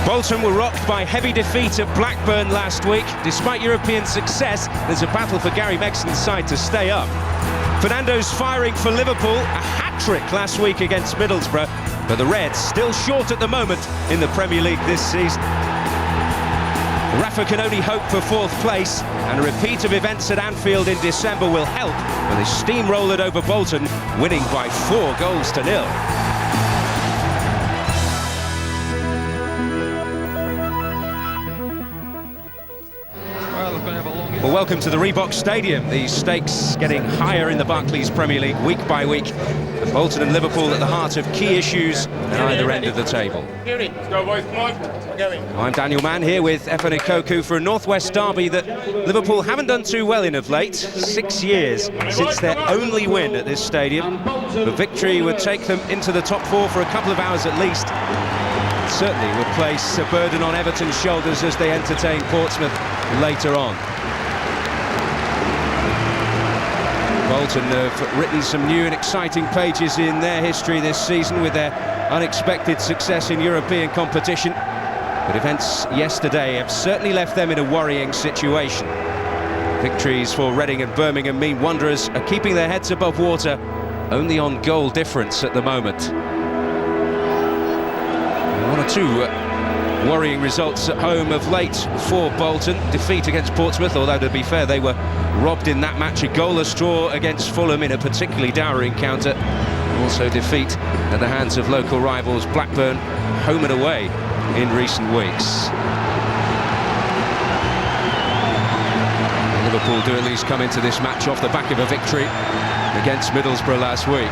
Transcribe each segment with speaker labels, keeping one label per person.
Speaker 1: Bolton were rocked by heavy defeat at Blackburn last week. Despite European success, there's a battle for Gary Megson's side to stay up. Fernando's firing for Liverpool, a hat-trick last week against Middlesbrough, but the Reds still short at the moment in the Premier League this season. Rafa can only hope for fourth place, and a repeat of events at Anfield in December will help when they steamrolled over Bolton, winning by 4-0. Well, welcome to the Reebok Stadium. The stakes getting higher in the Barclays Premier League week by week. And Bolton and Liverpool at the heart of key issues at either end of the table.
Speaker 2: Let's go, boys, come on.
Speaker 1: I'm Daniel Mann here with Efan Ikoku for a Northwest derby that Liverpool haven't done too well in of late. 6 years since their only win at this stadium. The victory would take them into the top four for a couple of hours at least. Certainly would place a burden on Everton's shoulders as they entertain Portsmouth later on. Bolton have written some new and exciting pages in their history this season with their unexpected success in European competition. But events yesterday have certainly left them in a worrying situation. Victories for Reading and Birmingham mean Wanderers are keeping their heads above water only on goal difference at the moment. One or two worrying results at home of late for Bolton. Defeat against Portsmouth, although to be fair they were robbed in that match. A goalless draw against Fulham in a particularly dour encounter. Also defeat at the hands of local rivals Blackburn, home and away in recent weeks. Liverpool do at least come into this match off the back of a victory against Middlesbrough last week.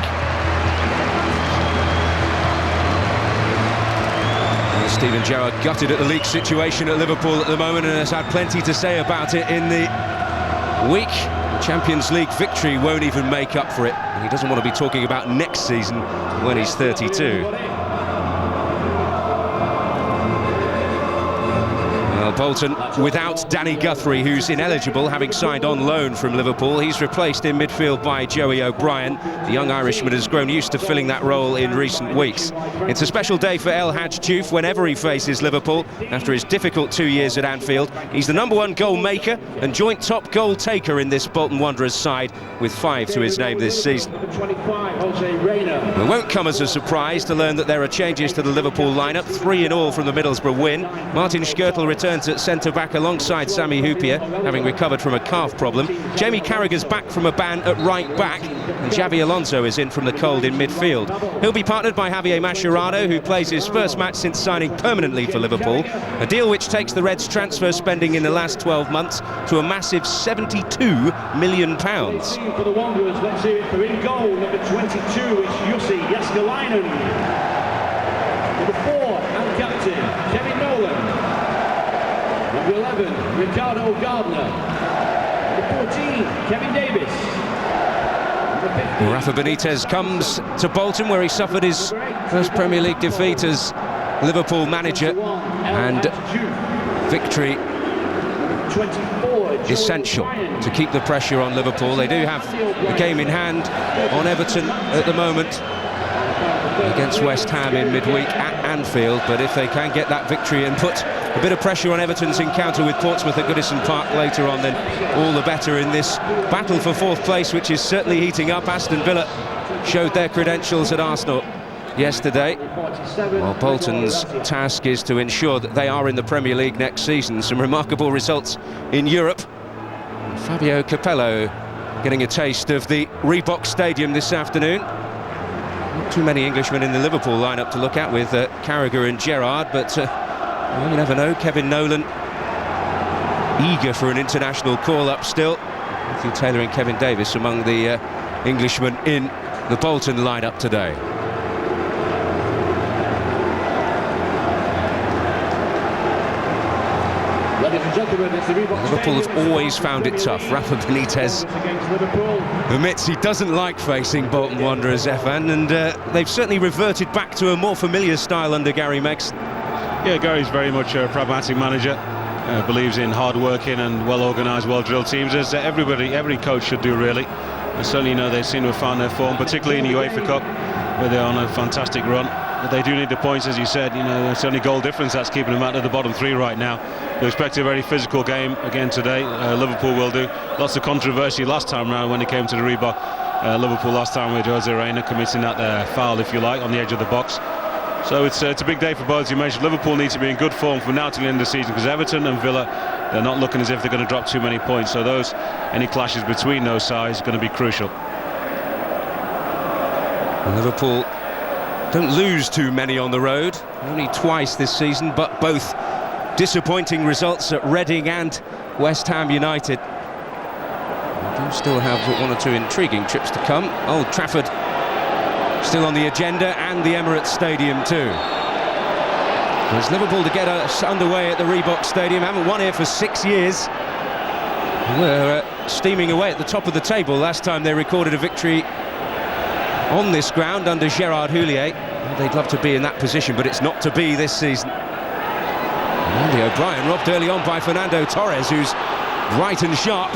Speaker 1: Steven Gerrard gutted at the league situation at Liverpool at the moment and has had plenty to say about it in the week. Champions League victory won't even make up for it, and he doesn't want to be talking about next season when he's 32. Well, Bolton without Danny Guthrie, who's ineligible, having signed on loan from Liverpool. He's replaced in midfield by Joey O'Brien. The young Irishman has grown used to filling that role in recent weeks. It's a special day for El Hadj Diouf whenever he faces Liverpool after his difficult 2 years at Anfield. He's the #1 goal maker and joint top goal taker in this Bolton Wanderers side, with 5 to his name this season. It won't come as a surprise to learn that there are changes to the Liverpool lineup, 3 in all from the Middlesbrough win. Martin Skrtel returns at centre-back alongside Sami Hyypiä, having recovered from a calf problem. Jamie Carragher's back from a ban at right-back, and Xabi Alonso is in from the cold in midfield. He'll be partnered by Javier Mascherano, who plays his first match since signing permanently for Liverpool, a deal which takes the Reds' transfer spending in the last 12 months to a massive £72 million.
Speaker 3: For the Wanderers, let's hear it for in goal, number 22, it's Jussi Jääskeläinen. Number 4, and captain, Kevin Nolan. Number 11, Ricardo Gardner. Number 14, Kevin Davis.
Speaker 1: Rafa Benitez comes to Bolton, where he suffered his first Premier League defeat as Liverpool manager, and victory essential to keep the pressure on Liverpool. They do have a game in hand on Everton at the moment against West Ham in midweek at Anfield, but if they can get that victory and put a bit of pressure on Everton's encounter with Portsmouth at Goodison Park later on, then all the better in this battle for fourth place, which is certainly heating up. Aston Villa showed their credentials at Arsenal yesterday, while Bolton's task is to ensure that they are in the Premier League next season. Some remarkable results in Europe. Fabio Capello getting a taste of the Reebok Stadium this afternoon. Not too many Englishmen in the Liverpool lineup to look at, with Carragher and Gerrard, but well, you never know. Kevin Nolan eager for an international call-up still. Matthew Taylor and Kevin Davis among the Englishmen in the Bolton lineup today. Liverpool have always found it tough. Rafa Benitez admits he doesn't like facing Bolton Wanderers, Efan, and they've certainly reverted back to a more familiar style under Gary Megson.
Speaker 4: Yeah, Gary's very much a pragmatic manager, believes in hard-working and well-organised, well-drilled teams, as every coach should do, really. And certainly, they seem to have found their form, particularly in the UEFA Cup, where they're on a fantastic run. but they do need the points, as you said. You know, it's only goal difference that's keeping them out of the bottom three right now. We expect a very physical game again today. Liverpool will do. Lots of controversy last time round when it came to the Reebok. Liverpool last time with Jose Reina committing that foul, if you like, on the edge of the box. So it's a big day for both. As you mentioned, Liverpool need to be in good form from now to the end of the season, because Everton and Villa, they're not looking as if they're going to drop too many points. So any clashes between those sides are going to be crucial.
Speaker 1: Liverpool don't lose too many on the road, only twice this season, but both disappointing results at Reading and West Ham United. We do still have one or two intriguing trips to come. Old Trafford still on the agenda, and the Emirates Stadium too. There's Liverpool to get us underway at the Reebok Stadium. Haven't won here for 6 years. We're steaming away at the top of the table. Last time they recorded a victory on this ground under Gerard Houllier. Well, they'd love to be in that position, but it's not to be this season. And Andy O'Brien robbed early on by Fernando Torres, who's bright and sharp.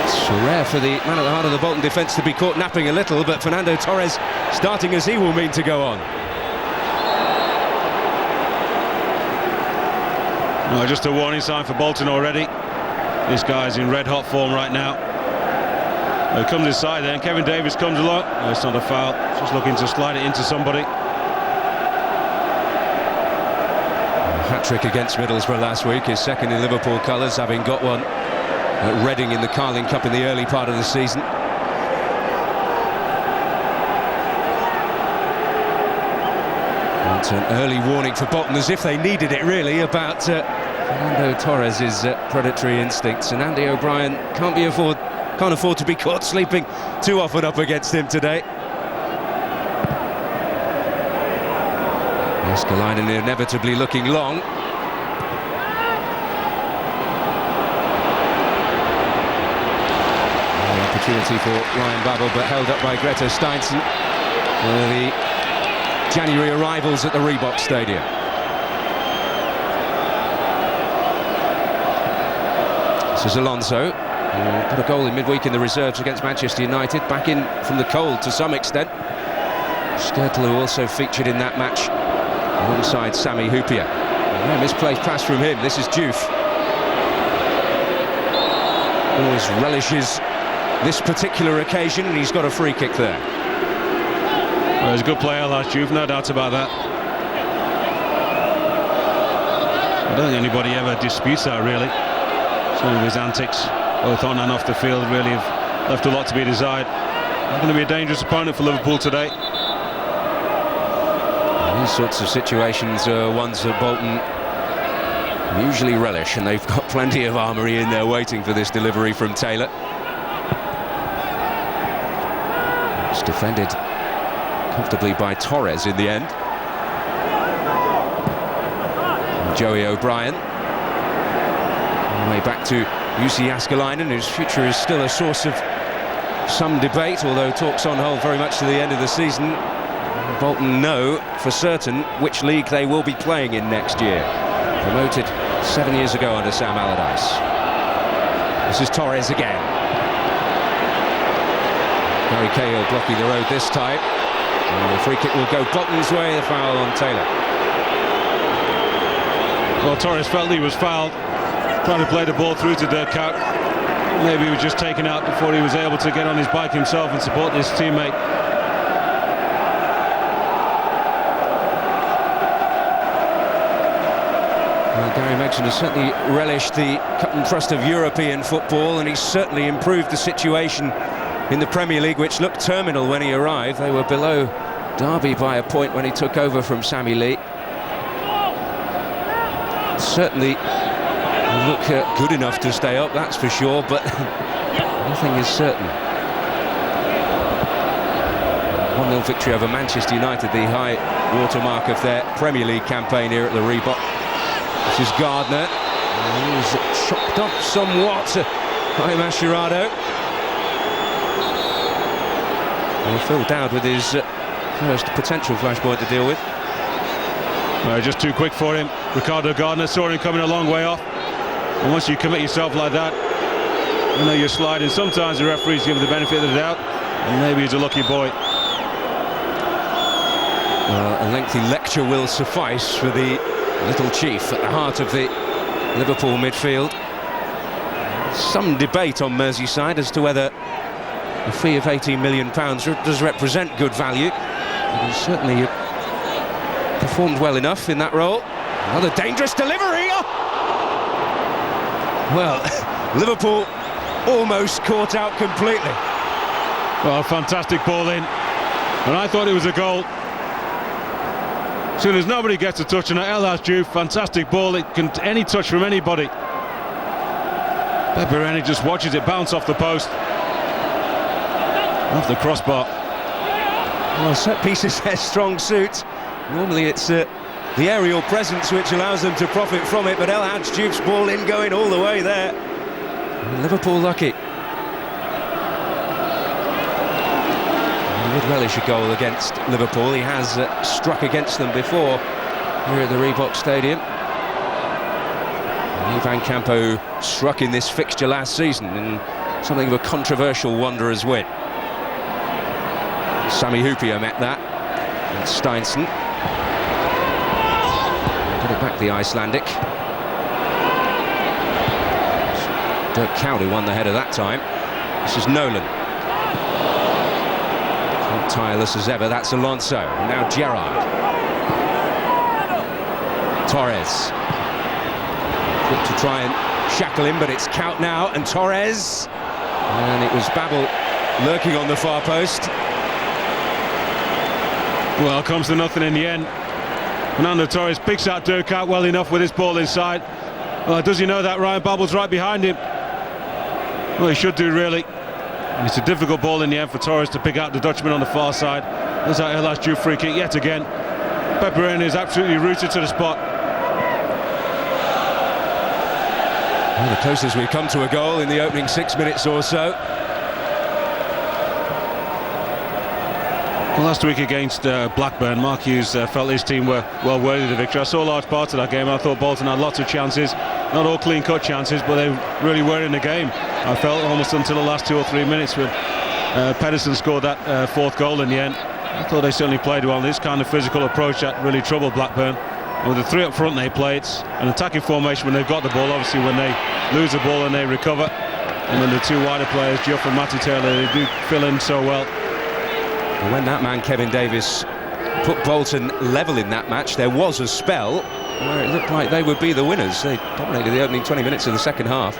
Speaker 1: It's rare for the man at the heart of the Bolton defence to be caught napping a little, but Fernando Torres starting as he will mean to go on.
Speaker 4: No, just a warning sign for Bolton already. This guy's in red hot form right now. He comes inside there and Kevin Davies comes along. No, it's not a foul, just looking to slide it into somebody.
Speaker 1: Hat-trick against Middlesbrough last week, his second in Liverpool colours, having got one at Reading in the Carling Cup in the early part of the season. And an early warning for Bolton, as if they needed it really, about Fernando Torres' predatory instincts, and Andy O'Brien can't afford to be caught sleeping too often up against him today. Jääskeläinen inevitably looking long. Opportunity for Ryan Babel, but held up by Greta Steinsen. The January arrivals at the Reebok Stadium. This is Alonso, who put a goal in midweek in the reserves against Manchester United, back in from the cold to some extent. Skrtel, who also featured in that match alongside Sami Hyypiä. A misplaced pass from him. This is Diouf. Always relishes this particular occasion, and he's got a free kick there.
Speaker 4: Well, he's a good player, Lars Diouf, no doubt about that. I don't think anybody ever disputes that, really. Some of his antics, both on and off the field, really have left a lot to be desired. He's going to be a dangerous opponent for Liverpool today.
Speaker 1: These sorts of situations are ones that Bolton usually relish, and they've got plenty of armoury in there waiting for this delivery from Taylor. It's defended comfortably by Torres in the end. And Joey O'Brien. On the way back to Jussi Jääskeläinen, whose future is still a source of some debate, although talks on hold very much to the end of the season. Bolton know for certain which league they will be playing in next year. Promoted 7 years ago under Sam Allardyce. This is Torres again. Gary Cahill blocking the road this time. And the free kick will go Bolton's way, the foul on Taylor.
Speaker 4: Well, Torres felt he was fouled, trying to play the ball through to Dirk Kuyt. Maybe he was just taken out before he was able to get on his bike himself and support his teammate.
Speaker 1: Well, Gary Megson has certainly relished the cut and thrust of European football, and he's certainly improved the situation in the Premier League, which looked terminal when he arrived. They were below Derby by a point when he took over from Sammy Lee. Certainly look good enough to stay up, that's for sure, but nothing is certain. 1-0 victory over Manchester United, the high watermark of their Premier League campaign here at the Reebok. This is Gardner. He's chopped up somewhat by Mascherano. Well, Phil Dowd with his first potential flashpoint to deal with.
Speaker 4: Just too quick for him. Ricardo Gardner saw him coming a long way off. And once you commit yourself like that, you know you're sliding. Sometimes the referees give him the benefit of the doubt, and maybe he's a lucky boy.
Speaker 1: A lengthy lecture will suffice for the little chief at the heart of the Liverpool midfield. Some debate on Merseyside as to whether a fee of £18 million does represent good value. But he's certainly performed well enough in that role. Another dangerous delivery. Oh! Well, Liverpool almost caught out completely.
Speaker 4: Well, fantastic ball in, and I thought it was a goal. As soon as nobody gets a touch on it, El Hadji, fantastic ball. It can any touch from anybody. Pepperoni just watches it bounce off the post, off the crossbar.
Speaker 1: Well, set pieces their strong suit. Normally it's the aerial presence which allows them to profit from it, but El Hadji's ball in, going all the way there. And Liverpool lucky. He would relish a goal against Liverpool. He has struck against them before here at the Reebok Stadium. Van Campo struck in this fixture last season in something of a controversial Wanderers win. Sami Hyypiä met that. And Steinsson. Get it back, the Icelandic. Dirk Kuyt who won the header that time. This is Nolan. Not tireless as ever, that's Alonso. And now Gerrard. Torres. Quick to try and shackle him, but it's Kuyt now, and Torres. And it was Babel lurking on the far post.
Speaker 4: Well, comes to nothing in the end. Fernando Torres picks out Dirk Kuyt well enough with his ball inside. Well, does he know that Ryan Babel's right behind him? Well, he should do, really. And it's a difficult ball in the end for Torres to pick out the Dutchman on the far side. There's that El Hadji free kick yet again. Pepperoni is absolutely rooted to the spot.
Speaker 1: Well, the closest we've come to a goal in the opening 6 minutes or so.
Speaker 4: Well, last week against Blackburn, Mark Hughes felt his team were well worthy of the victory. I saw large parts of that game. I thought Bolton had lots of chances, not all clean-cut chances, but they really were in the game. I felt almost until the last 2 or 3 minutes when Pedersen scored that fourth goal in the end. I thought they certainly played well. This kind of physical approach that really troubled Blackburn. And with the three up front they play, it's an attacking formation when they've got the ball. Obviously when they lose the ball and they recover, and then the two wider players, Geoff and Matty Taylor, they do fill in so well.
Speaker 1: And when that man Kevin Davies put Bolton level in that match, there was a spell where it looked like they would be the winners. They dominated the opening 20 minutes of the second half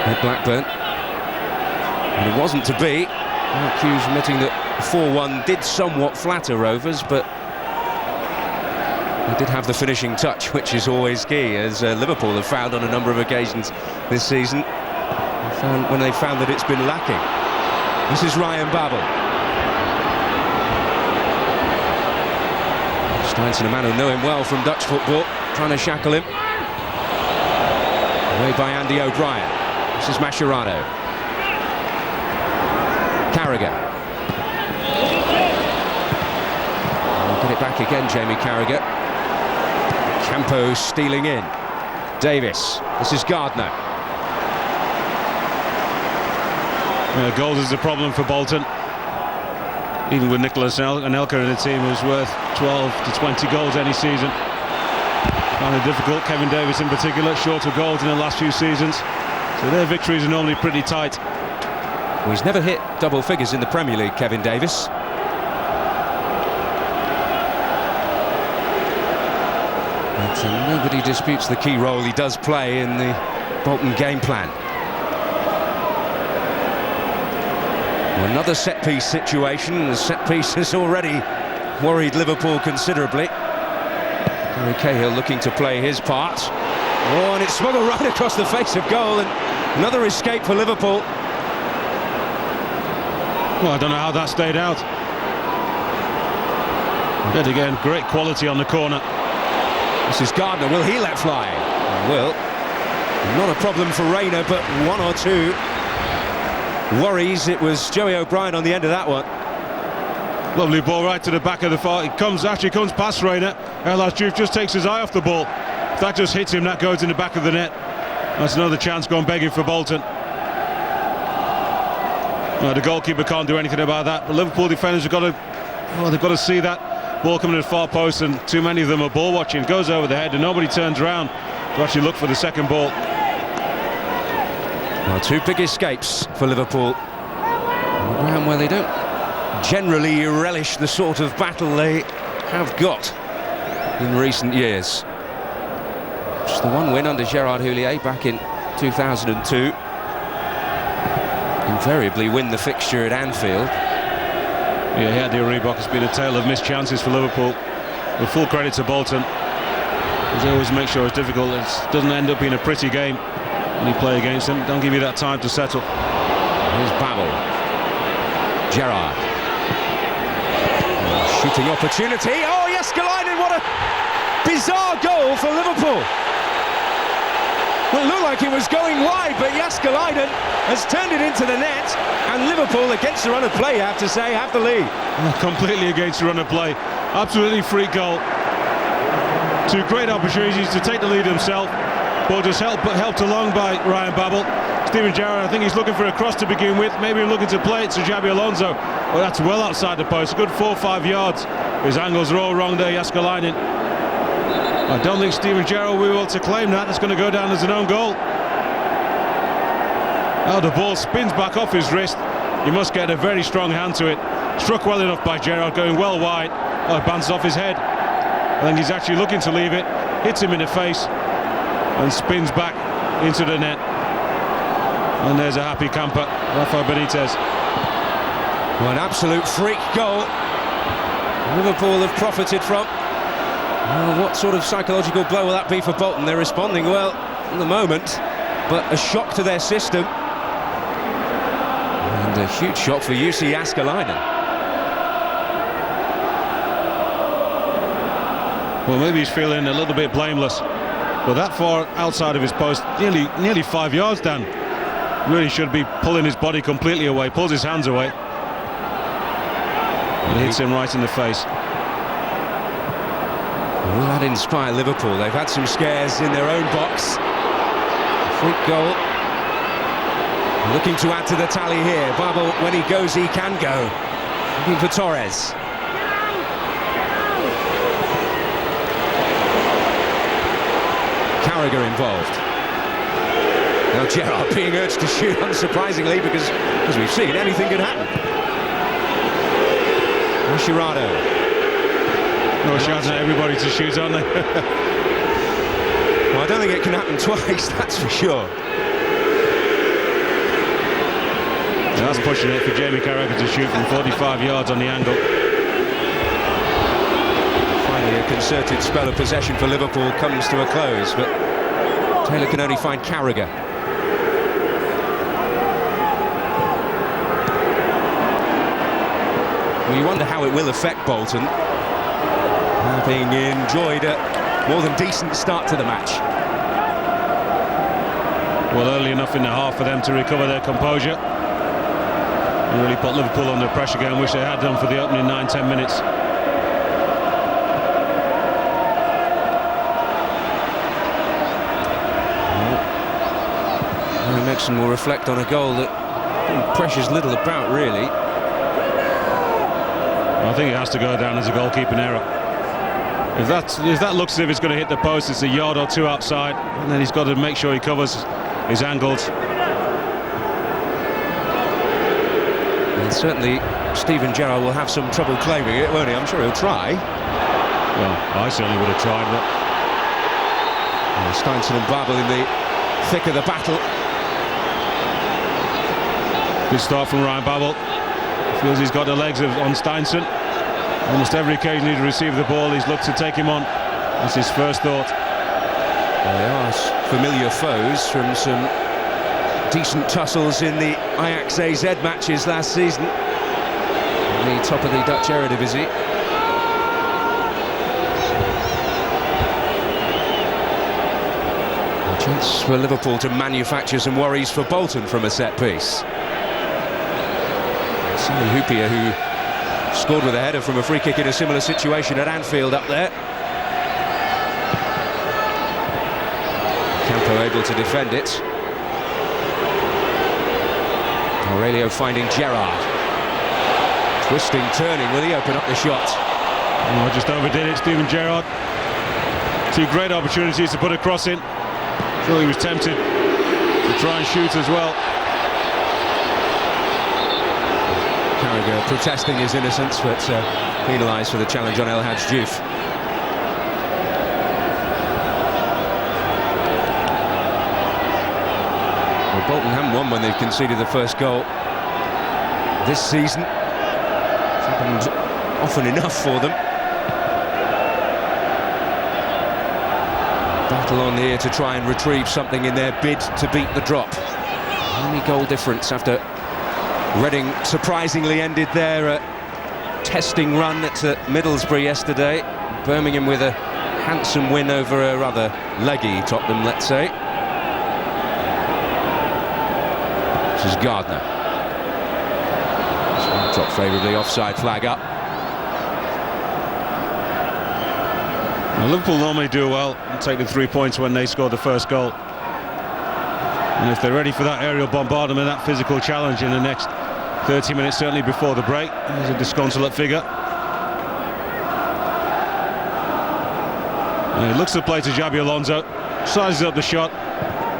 Speaker 1: at Blackburn, and it wasn't to be. Mark Hughes admitting that 4-1 did somewhat flatter Rovers, but they did have the finishing touch, which is always key, as Liverpool have found on a number of occasions this season. When they found that it's been lacking. This is Ryan Babel. Steinsson, a man who know him well from Dutch football, trying to shackle him. Away by Andy O'Brien. This is Mascherano. Carragher. We'll get it back again, Jamie Carragher. Campo stealing in. Davis. This is Gardner.
Speaker 4: Goals is a problem for Bolton. Even with Nicholas Anelka in the team, who's worth 12 to 20 goals any season. Kind of difficult. Kevin Davis in particular, short of goals in the last few seasons. So their victories are normally pretty tight.
Speaker 1: Well, he's never hit double figures in the Premier League, Kevin Davis. But nobody disputes the key role he does play in the Bolton game plan. Another set-piece situation. The set-piece has already worried Liverpool considerably. Gary Cahill looking to play his part. Oh, and it's smuggled right across the face of goal, and another escape for Liverpool.
Speaker 4: Well, I don't know how that stayed out. Yet again, great quality on the corner.
Speaker 1: This is Gardner. Will he let fly? He will. Not a problem for Rayner, but one or two worries. It was Joey O'Brien on the end of that one.
Speaker 4: Lovely ball right to the back of the far. It actually comes past Rayner. El Hadji just takes his eye off the ball. If that just hits him, that goes in the back of the net. That's another chance going begging for Bolton. Well, the goalkeeper can't do anything about that. The Liverpool defenders have got to Oh, they've got to see that ball coming to the far post, and too many of them are ball watching. It goes over the head and nobody turns around to actually look for the second ball.
Speaker 1: Well, two big escapes for Liverpool on the ground where they don't generally relish the sort of battle they have got in recent years. Just the one win under Gerard Houllier back in 2002. Invariably win the fixture at Anfield.
Speaker 4: Yeah, the Reebok has been a tale of missed chances for Liverpool. With full credit to Bolton, they always make sure it's difficult. It doesn't end up being a pretty game when you play against them. Don't give you that time to settle.
Speaker 1: Here's Babel. Gerrard. Shooting opportunity. Oh, Jääskeläinen, what a bizarre goal for Liverpool. Well, it looked like it was going wide, but Jääskeläinen has turned it into the net, and Liverpool, against the run of play, I have to say, have the lead.
Speaker 4: Completely against the run of play. Absolutely free goal. Two great opportunities to take the lead himself, but just helped along by Ryan Babel. Steven Gerrard, I think he's looking for a cross to begin with, maybe looking to play it to Xabi Alonso, but that's well outside the post, a good 4 or 5 yards. His angles are all wrong there, Jääskeläinen. I don't think Steven Gerrard will be able to claim that. That's going to go down as an own goal. Oh, the ball spins back off his wrist. He must get a very strong hand to it. Struck well enough by Gerrard, going well wide. Oh, it bounces off his head. I think he's actually looking to leave it. Hits him in the face and spins back into the net. And there's a happy camper, Rafa Benitez.
Speaker 1: Well, an absolute freak goal. Liverpool have profited from. Well, what sort of psychological blow will that be for Bolton? They're responding well at the moment, but a shock to their system. And a huge shock for Jussi Jääskeläinen.
Speaker 4: Well, maybe he's feeling a little bit blameless, but that far outside of his post, nearly 5 yards down. Really should be pulling his body completely away, pulls his hands away. It hits him right in the face.
Speaker 1: Will that inspire Liverpool? They've had some scares in their own box. Freak goal. Looking to add to the tally here. Babel, when he goes, he can go. Looking for Torres. Carragher involved. Now Gerrard being urged to shoot, unsurprisingly, because, as we've seen, anything could happen. Mascherano.
Speaker 4: No, shouting at everybody to shoot, aren't they?
Speaker 1: Well, I don't think it can happen twice, that's for sure.
Speaker 4: That's pushing it for Jamie Carragher to shoot from 45 yards on the angle.
Speaker 1: Finally, a concerted spell of possession for Liverpool comes to a close, but Taylor can only find Carragher. Well, you wonder how it will affect Bolton. Having enjoyed a more than decent start to the match.
Speaker 4: Well, early enough in the half for them to recover their composure and really put Liverpool under pressure again, which they had done for the opening 9-10 minutes.
Speaker 1: Harry Megson will reflect on a goal that pressures little about, really.
Speaker 4: I think it has to go down as a goalkeeping error. If that looks as if it's going to hit the post, it's a yard or two outside, and then he's got to make sure he covers his angles.
Speaker 1: And certainly Steven Gerrard will have some trouble claiming it, won't he? I'm sure he'll try.
Speaker 4: Well, I certainly would have tried, but...
Speaker 1: Steinson and Babel in the thick of the battle.
Speaker 4: Good start from Ryan Babel. Feels he's got the legs on Steinson. Almost every occasion he's received the ball, he's looked to take him on. That's his first thought.
Speaker 1: They are familiar foes from some decent tussles in the Ajax AZ matches last season. The top of the Dutch Eredivisie. A chance for Liverpool to manufacture some worries for Bolton from a set piece. Sally Hoopier, who scored with a header from a free kick in a similar situation at Anfield up there. Campo able to defend it. Aurelio finding Gerrard. Twisting, turning, will he open up the shot?
Speaker 4: Oh, just overdid it, Steven Gerrard. Two great opportunities to put a cross in. Sure, he was tempted to try and shoot as well.
Speaker 1: Carragher protesting his innocence, but penalised for the challenge on El Hadj Diouf. Well, Bolton haven't won when they've conceded the first goal this season. It's happened often enough for them. Battle on here to try and retrieve something in their bid to beat the drop. Only goal difference after Reading surprisingly ended their testing run at Middlesbrough yesterday. Birmingham with a handsome win over a rather leggy Tottenham, let's say. This is Gardner. This one dropped favourably, offside flag up.
Speaker 4: Now, Liverpool normally do well and take the 3 points when they score the first goal. And if they're ready for that aerial bombardment, that physical challenge in the next 30 minutes, certainly before the break, there's a disconsolate figure. And he looks to play to Xabi Alonso, sizes up the shot.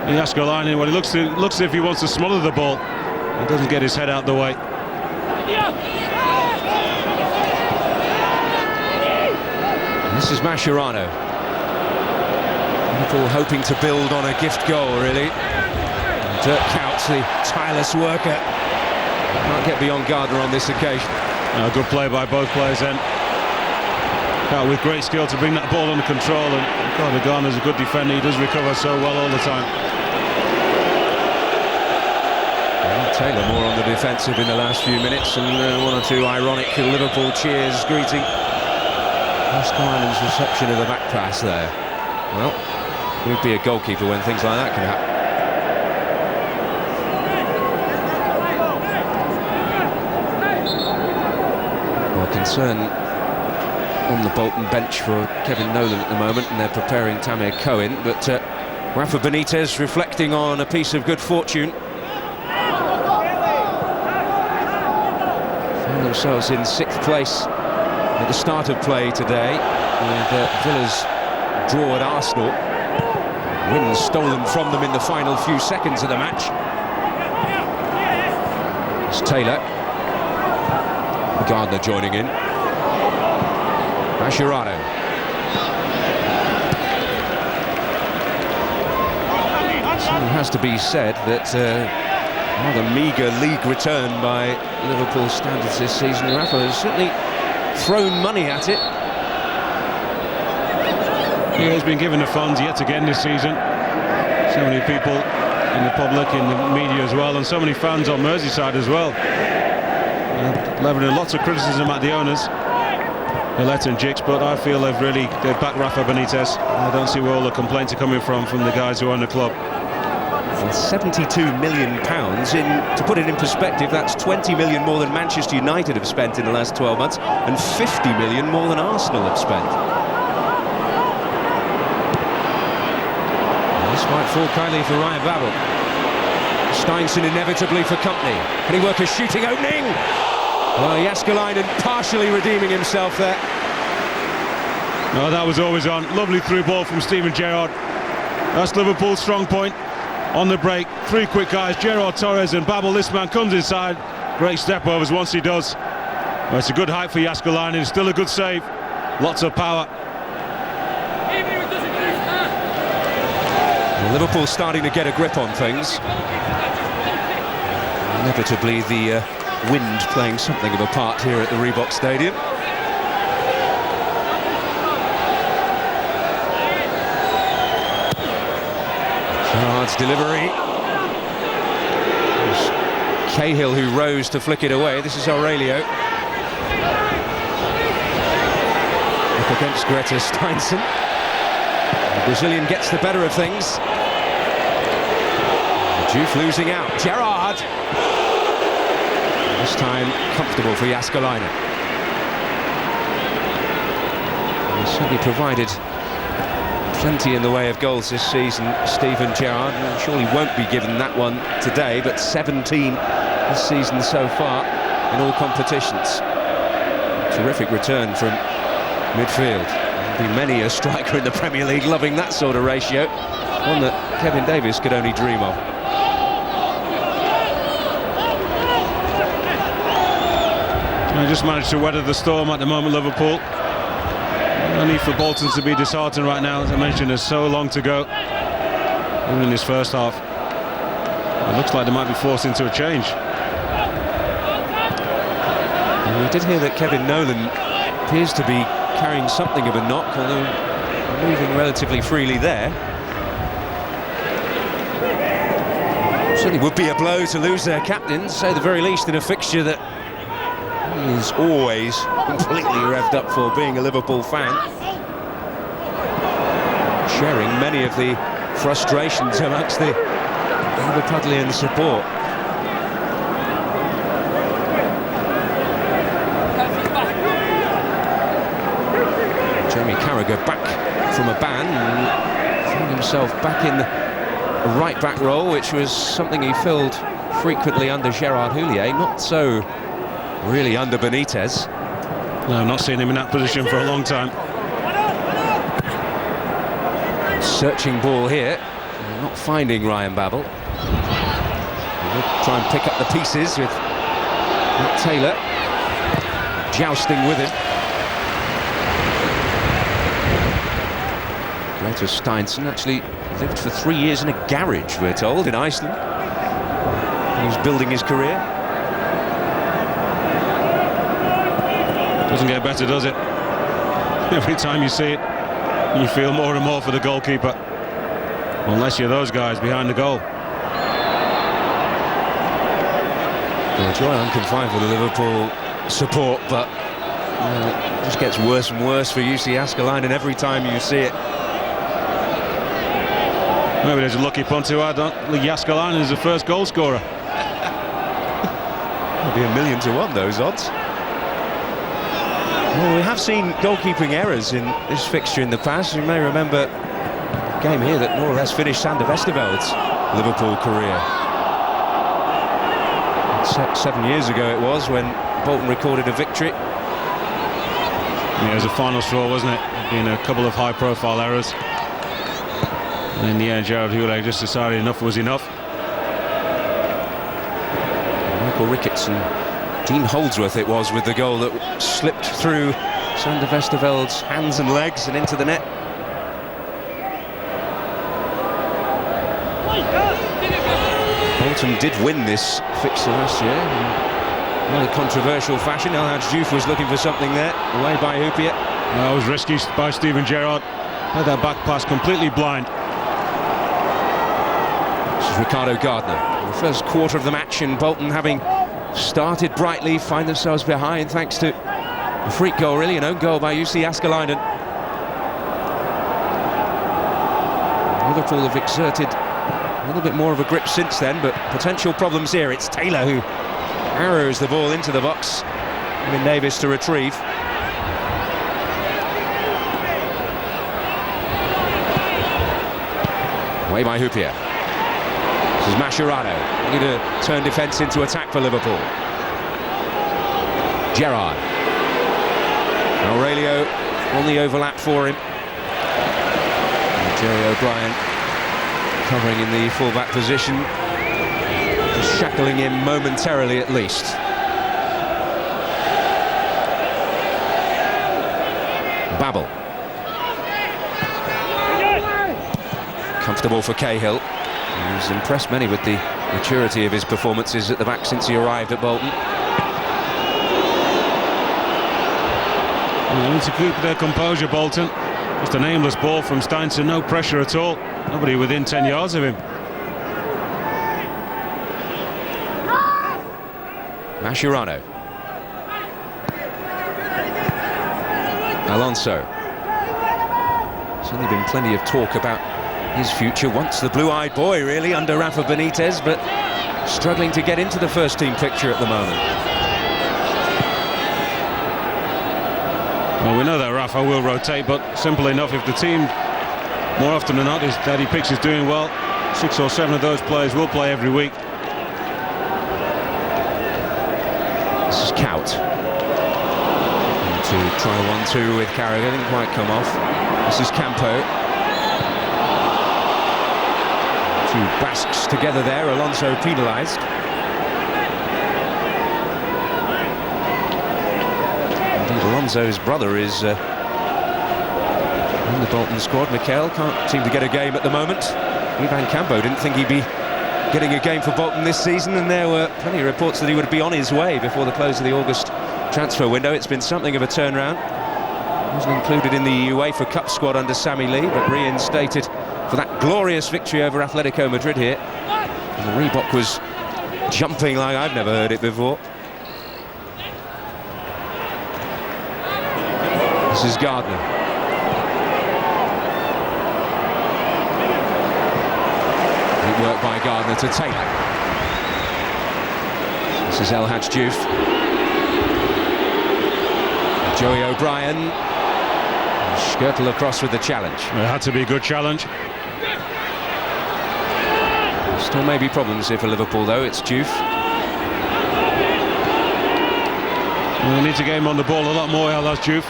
Speaker 4: Yaskolainen, well, he looks as if he wants to smother the ball. He doesn't get his head out the way.
Speaker 1: This is Mascherano. Liverpool hoping to build on a gift goal, really. Dirk Kuyt, the tireless worker, can't get beyond Gardner on this occasion.
Speaker 4: Good play by both players then. Kuyt with great skill to bring that ball under control, and Gardner's a good defender. He does recover so well all the time.
Speaker 1: Well, Taylor more on the defensive in the last few minutes, and one or two ironic Liverpool cheers greeting Yaskolainen's reception of the back pass there. Well, he would be a goalkeeper when things like that can happen. Well, concern on the Bolton bench for Kevin Nolan at the moment, and they're preparing Tamir Cohen, but Rafa Benitez reflecting on a piece of good fortune. Found themselves in 6th place at the start of play today, with Villa's draw at Arsenal. Wins stolen from them in the final few seconds of the match. It's Taylor. Gardner joining in. Mascherano. Something has to be said that rather meagre league return by Liverpool standards this season. Rafa has certainly thrown money at it.
Speaker 4: Yeah, he's been given the funds yet again this season. So many people in the public, in the media as well, and so many fans on Merseyside as well. Levelling lots of criticism at the owners, Millett and Giggs, but I feel they've backed Rafa Benitez. I don't see where all the complaints are coming from the guys who own the club.
Speaker 1: For £72 million, to put it in perspective, that's 20 million more than Manchester United have spent in the last 12 months, and 50 million more than Arsenal have spent. This might fall kindly for Ryan Babel. Steinson inevitably for company. Can he work a shooting opening? Well, Yaskolainen partially redeeming himself there.
Speaker 4: No, that was always on. Lovely through ball from Steven Gerrard. That's Liverpool's strong point. On the break, 3 quick guys, Gerrard, Torres and Babel. This man comes inside. Great step overs once he does. Well, it's a good height for Yaskolainen. Still a good save. Lots of power.
Speaker 1: Liverpool starting to get a grip on things. Inevitably the wind playing something of a part here at the Reebok Stadium. Gerrard's delivery. Cahill who rose to flick it away. This is Aurelio. Up against Greta Steinson. The Brazilian gets the better of things. Diouf losing out. Gerrard. This time comfortable for Yaskolainen. He's certainly provided plenty in the way of goals this season, Steven Gerrard. I'm sure he won't be given that one today, but 17 this season so far in all competitions. Terrific return from midfield. There'll be many a striker in the Premier League loving that sort of ratio. One that Kevin Davies could only dream of.
Speaker 4: They just managed to weather the storm at the moment, Liverpool. No need for Bolton to be disheartened right now. As I mentioned, there's so long to go, even in this first half. It looks like they might be forced into a change.
Speaker 1: And we did hear that Kevin Nolan appears to be carrying something of a knock, although moving relatively freely there. Certainly would be a blow to lose their captain, to say the very least, in a fixture that he is always completely revved up for, being a Liverpool fan. Sharing many of the frustrations amongst the Liverpudlian support. Jamie Carragher back from a ban and found himself back in the right-back role, which was something he filled frequently under Gerard Houllier, not so really under Benitez.
Speaker 4: No, I've not seen him in that position for a long time.
Speaker 1: Searching ball here, not finding Ryan Babel. He'll try and pick up the pieces with Matt Taylor jousting with him. Greta Steinsson actually lived for 3 years in a garage, we're told, in Iceland. He was building his career.
Speaker 4: Doesn't get better, does it? Every time you see it, you feel more and more for the goalkeeper. Unless you're those guys behind the goal.
Speaker 1: Well, joy unconfined for the Liverpool support, but it just gets worse and worse for Jussi Jääskeläinen every time you see it.
Speaker 4: Maybe there's a lucky punt to add on. Jääskeläinen is the first goal scorer.
Speaker 1: It'll be 1,000,000 to 1, those odds. Well, we have seen goalkeeping errors in this fixture in the past. You may remember a game here that more or less finished Sander Westerveld's Liverpool career. 7 years ago it was, when Bolton recorded a victory.
Speaker 4: Yeah, it was a final straw, wasn't it? Being a couple of high-profile errors. And in the end, Gerard Houllier just decided enough was enough.
Speaker 1: Michael Ricketts and Dean Holdsworth it was with the goal that slipped through Sander Westerveld's hands and legs and into the net. Bolton did win this fixture last year in rather controversial fashion. Elhaj Diouf was looking for something there, away by Hoopier.
Speaker 4: That was risky by Steven Gerrard. Had that back pass completely blind.
Speaker 1: This is Ricardo Gardner. The first quarter of the match, and Bolton, having started brightly, find themselves behind thanks to a freak goal, really, an own goal by Jussi Jääskeläinen. Liverpool have exerted a little bit more of a grip since then, but potential problems here. It's Taylor who arrows the ball into the box, giving Davies to retrieve. Away by Hoopier. This is Mascherano, looking to turn defence into attack for Liverpool. Gerrard. Aurelio on the overlap for him. And Jerry O'Brien covering in the full-back position, just shackling him momentarily at least. Babel. Comfortable for Cahill. He's impressed many with the maturity of his performances at the back since he arrived at Bolton.
Speaker 4: They need to keep their composure, Bolton. Just an aimless ball from Steinsson, no pressure at all. Nobody within 10 yards of him.
Speaker 1: Mascherano. Alonso. Certainly been plenty of talk about his future, once the blue-eyed boy really under Rafa Benitez, but struggling to get into the first team picture at the moment.
Speaker 4: Well, we know that Rafa will rotate, but simple enough, if the team, more often than not, is that he picks is doing well, 6 or 7 of those players will play every week.
Speaker 1: This is Kout. to try 1-2 with Carragher, didn't quite come off. This is Campo. Two Basques together there, Alonso penalised. Indeed, Alonso's brother is in the Bolton squad. Mikel can't seem to get a game at the moment. Ivan Campo didn't think he'd be getting a game for Bolton this season, and there were plenty of reports that he would be on his way before the close of the August transfer window. It's been something of a turnaround. He wasn't included in the UEFA Cup squad under Sammy Lee, but reinstated for that glorious victory over Atletico Madrid here. And the Reebok was jumping like I've never heard it before. This is Gardner. Good work by Gardner to Taylor. This is El Hadj Diouf. Joey O'Brien. Skirtle across with the challenge.
Speaker 4: It had to be a good challenge.
Speaker 1: Still may be problems here for Liverpool though. It's Diouf.
Speaker 4: They need to get him on the ball a lot more, El Hadj Diouf.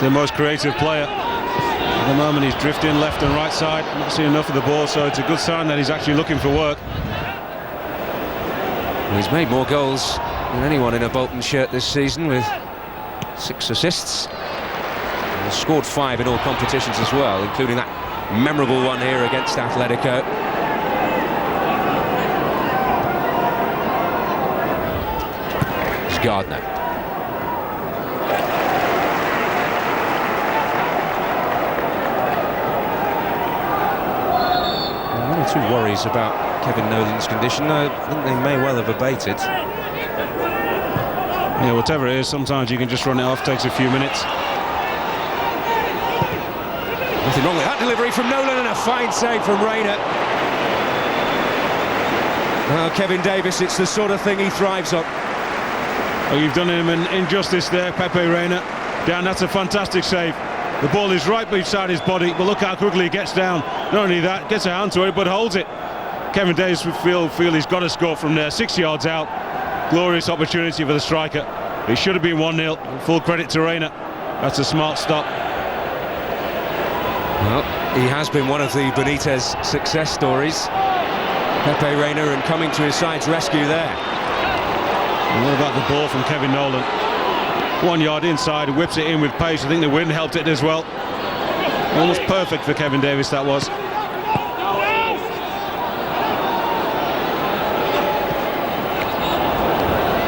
Speaker 4: The most creative player. At the moment he's drifting left and right side, not seeing enough of the ball, so it's a good sign that he's actually looking for work.
Speaker 1: Well, he's made more goals than anyone in a Bolton shirt this season, with 6 assists. And he's scored 5 in all competitions as well, including that memorable one here against Atletico. It's Gardner. One or two worries about Kevin Nolan's condition. I think they may well have abated.
Speaker 4: Yeah, whatever it is, sometimes you can just run it off, takes a few minutes.
Speaker 1: Nothing wrong with that delivery from Nolan, and a fine save from Reina. Well, Kevin Davis, it's the sort of thing he thrives on.
Speaker 4: Oh, you've done him an injustice there, Pepe Reina. Dan, that's a fantastic save. The ball is right beside his body, but look how quickly he gets down. Not only that, gets a hand to it, but holds it. Kevin Davis would feel he's got to score from there, 6 yards out. Glorious opportunity for the striker. It should have been 1-0. Full credit to Reina. That's a smart stop.
Speaker 1: Well, he has been one of the Benitez success stories. Pepe Reina, and coming to his side's rescue there.
Speaker 4: And what about the ball from Kevin Nolan? 1 yard inside, whips it in with pace. I think the wind helped it as well. Almost perfect for Kevin Davis, that was.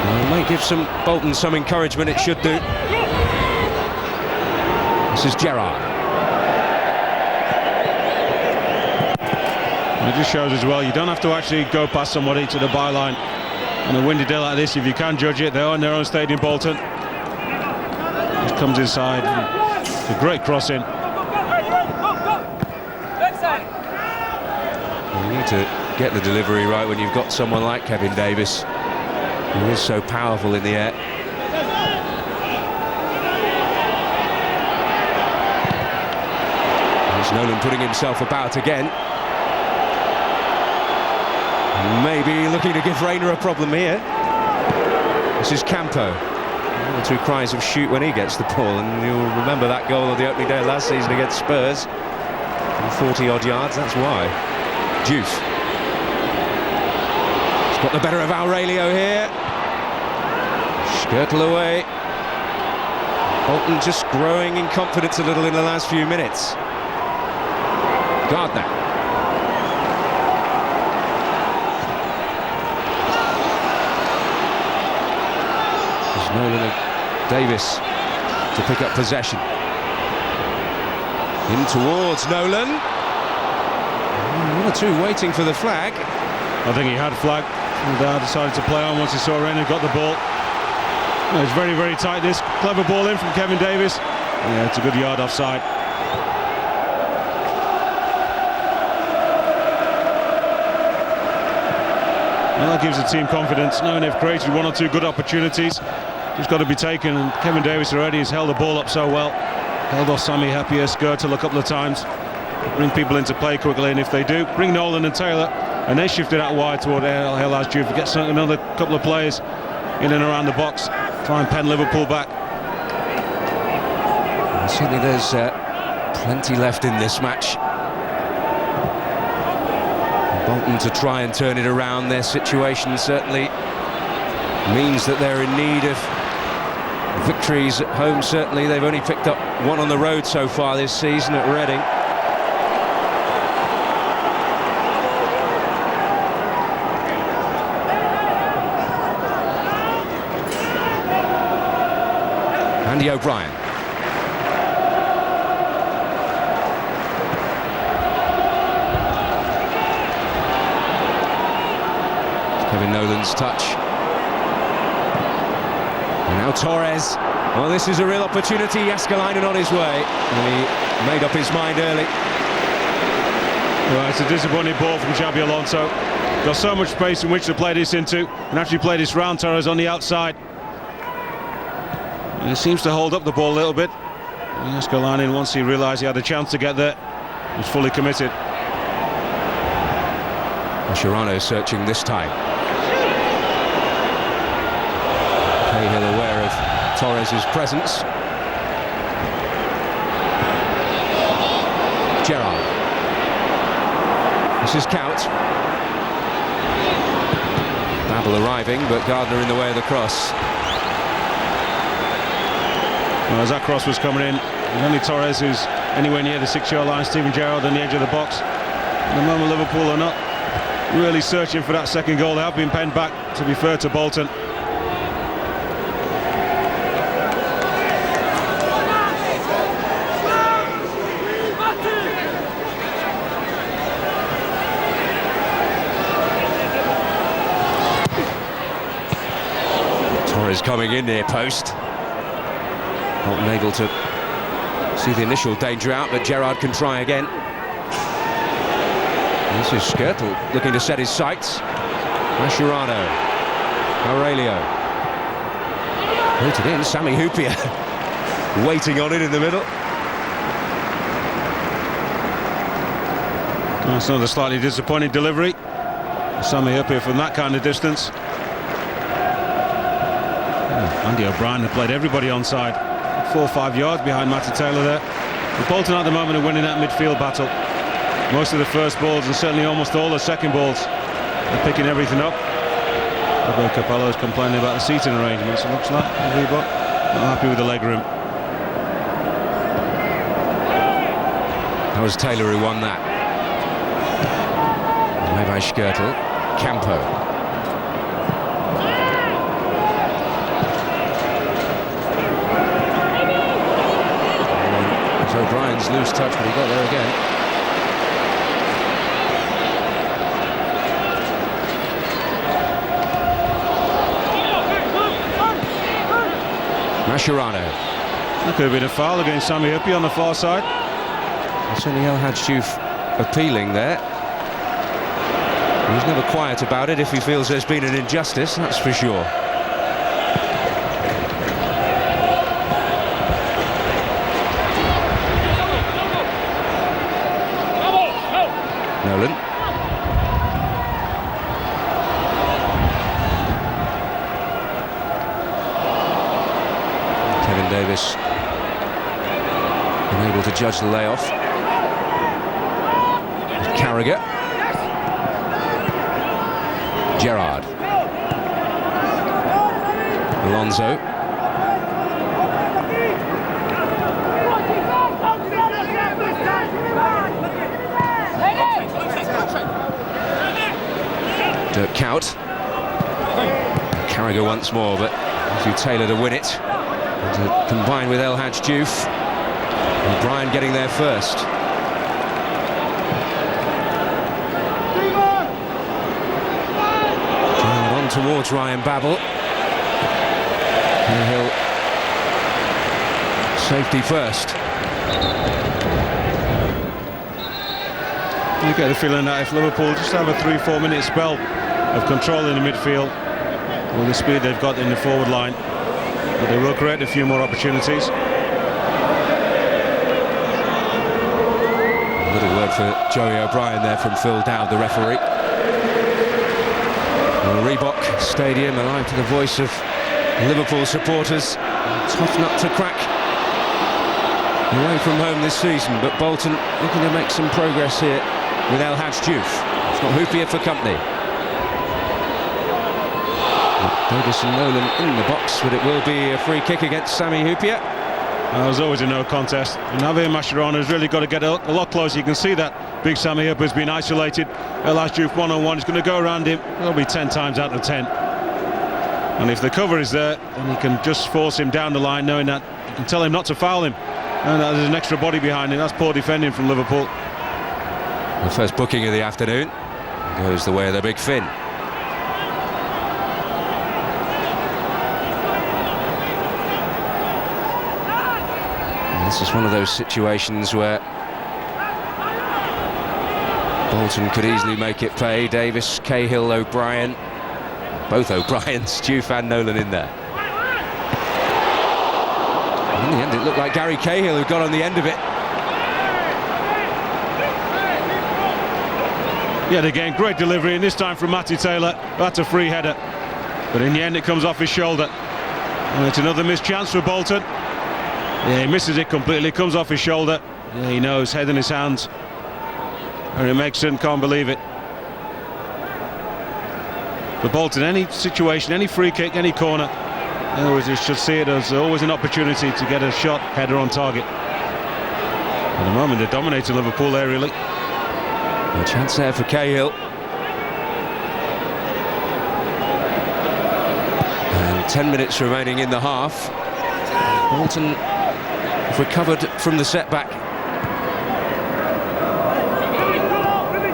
Speaker 1: Well, it might give Bolton some encouragement, it should do. This is Gerrard.
Speaker 4: It just shows as well, you don't have to actually go past somebody to the byline. On a windy day like this, if you can judge it, they're on their own stadium, Bolton. Just comes inside. It's a great crossing.
Speaker 1: You need to get the delivery right when you've got someone like Kevin Davis, who is so powerful in the air. There's Nolan putting himself about again. Maybe looking to give Reina a problem here. This is Campo. 1 or 2 cries of shoot when he gets the ball, and you'll remember that goal of the opening day last season against Spurs. 40-odd yards, that's why. Diouf. He's got the better of Aurelio here. Skirtle away. Bolton just growing in confidence a little in the last few minutes. Gardner. Nolan and Davis to pick up possession. In towards Nolan. 1 or 2 waiting for the flag.
Speaker 4: I think he had flag. And decided to play on once he saw Reina got the ball. It's very, very tight, this. Clever ball in from Kevin Davis. Yeah, it's a good yard offside. Well, that gives the team confidence, knowing they've created 1 or 2 good opportunities. Just got to be taken, and Kevin Davis already has held the ball up so well. Held off Sammy Happier, Skirtle a couple of times. Bring people into play quickly, and if they do, bring Nolan and Taylor, and they shifted out wide toward El Hadj Diouf. Get another couple of players in and around the box. Try and pen Liverpool back.
Speaker 1: And certainly there's plenty left in this match. Bolton to try and turn it around. Their situation certainly means that they're in need of victories at home. Certainly they've only picked up one on the road so far this season at Reading. Andy O'Brien. Kevin Nolan's touch. And now Torres. Well, this is a real opportunity. Jääskeläinen on his way. And he made up his mind early.
Speaker 4: Well, it's a disappointing ball from Xabi Alonso. Got so much space in which to play this into, and actually play this round. Torres on the outside. And he seems to hold up the ball a little bit. Jääskeläinen, once he realised he had a chance to get there, was fully committed.
Speaker 1: Mascherano searching this time. Cahill aware of Torres' presence. Gerrard. This is Count. Babel arriving, but Gardner in the way of the cross.
Speaker 4: Well, as that cross was coming in, there's only Torres who's anywhere near the 6-yard line. Steven Gerrard on the edge of the box. At the moment, Liverpool are not really searching for that second goal. They have been penned back, to be fair to Bolton.
Speaker 1: Torres coming in near post. Not able to see the initial danger out, but Gerrard can try again. This is Skirtle looking to set his sights. Mascherano. Aurelio. Rooted in, Sami Hyypiä waiting on it in the middle.
Speaker 4: That's another slightly disappointing delivery. Sami Hyypiä from that kind of distance. Andy O'Brien had played everybody onside. 4 or 5 yards behind Matty Taylor there. The Bolton at the moment are winning that midfield battle. Most of the first balls and certainly almost all the second balls. They're picking everything up. Although Capello's complaining about the seating arrangements, it looks like. Reebok not happy with the leg room.
Speaker 1: That was Taylor who won that. Made by Skirtle. Campo. O'Brien's loose touch, but he got there again. Mascherano.
Speaker 4: That could have been a foul against Sami Hyypiä on the far side.
Speaker 1: Certainly El Hadj Diouf appealing there. He's never quiet about it if he feels there's been an injustice, that's for sure. Nolan. Kevin Davis unable to judge the layoff. Carragher. Gerrard. Alonso. Dirk Kuyt. Carragher once more, but Matthew Taylor to win it. And to combine with El Hadj Diouf. O'Brien getting there first. Gerrard on towards Ryan Babel. Cahill. Safety first.
Speaker 4: You get the feeling that if Liverpool just have a 3-4 minute spell of control in the midfield with the speed they've got in the forward line, but they will create a few more opportunities.
Speaker 1: A little word for Joey O'Brien there from Phil Dowd, the referee. The Reebok Stadium alive to the voice of Liverpool supporters. Tough nut to crack. away from home this season, but Bolton looking to make some progress here with El Hadj Diouf. It's got Hoopier for company. Davis and Nolan in the box, but it will be a free kick against Sami Hoopier.
Speaker 4: It was always a no contest. And Javier Mascherano has really got to get a lot closer. You can see that big Sami Hoopier has been isolated. El Hadj Diouf one-on-one. He's going to go around him. It'll be 10 times out of 10. And if the cover is there, then he can just force him down the line, knowing that you can tell him not to foul him. And there's an extra body behind him. That's poor defending from Liverpool.
Speaker 1: The first booking of the afternoon goes the way of the big Finn. This is one of those situations where Bolton could easily make it pay. Davis, Cahill, O'Brien, both O'Briens, Diouf and Nolan in there. In the end, it looked like Gary Cahill who got on the end of it.
Speaker 4: Yet again, great delivery, and this time from Matty Taylor. That's a free header, but in the end it comes off his shoulder. And it's another missed chance for Bolton. Yeah, he misses it completely, comes off his shoulder. Yeah, he knows, head in his hands. And it makes him can't believe it. For Bolton, any situation, any free kick, any corner, you should see it as always an opportunity to get a shot, header on target. At the moment, they're dominating Liverpool there, really.
Speaker 1: A chance there for Cahill. And 10 minutes remaining in the half. Bolton recovered from the setback.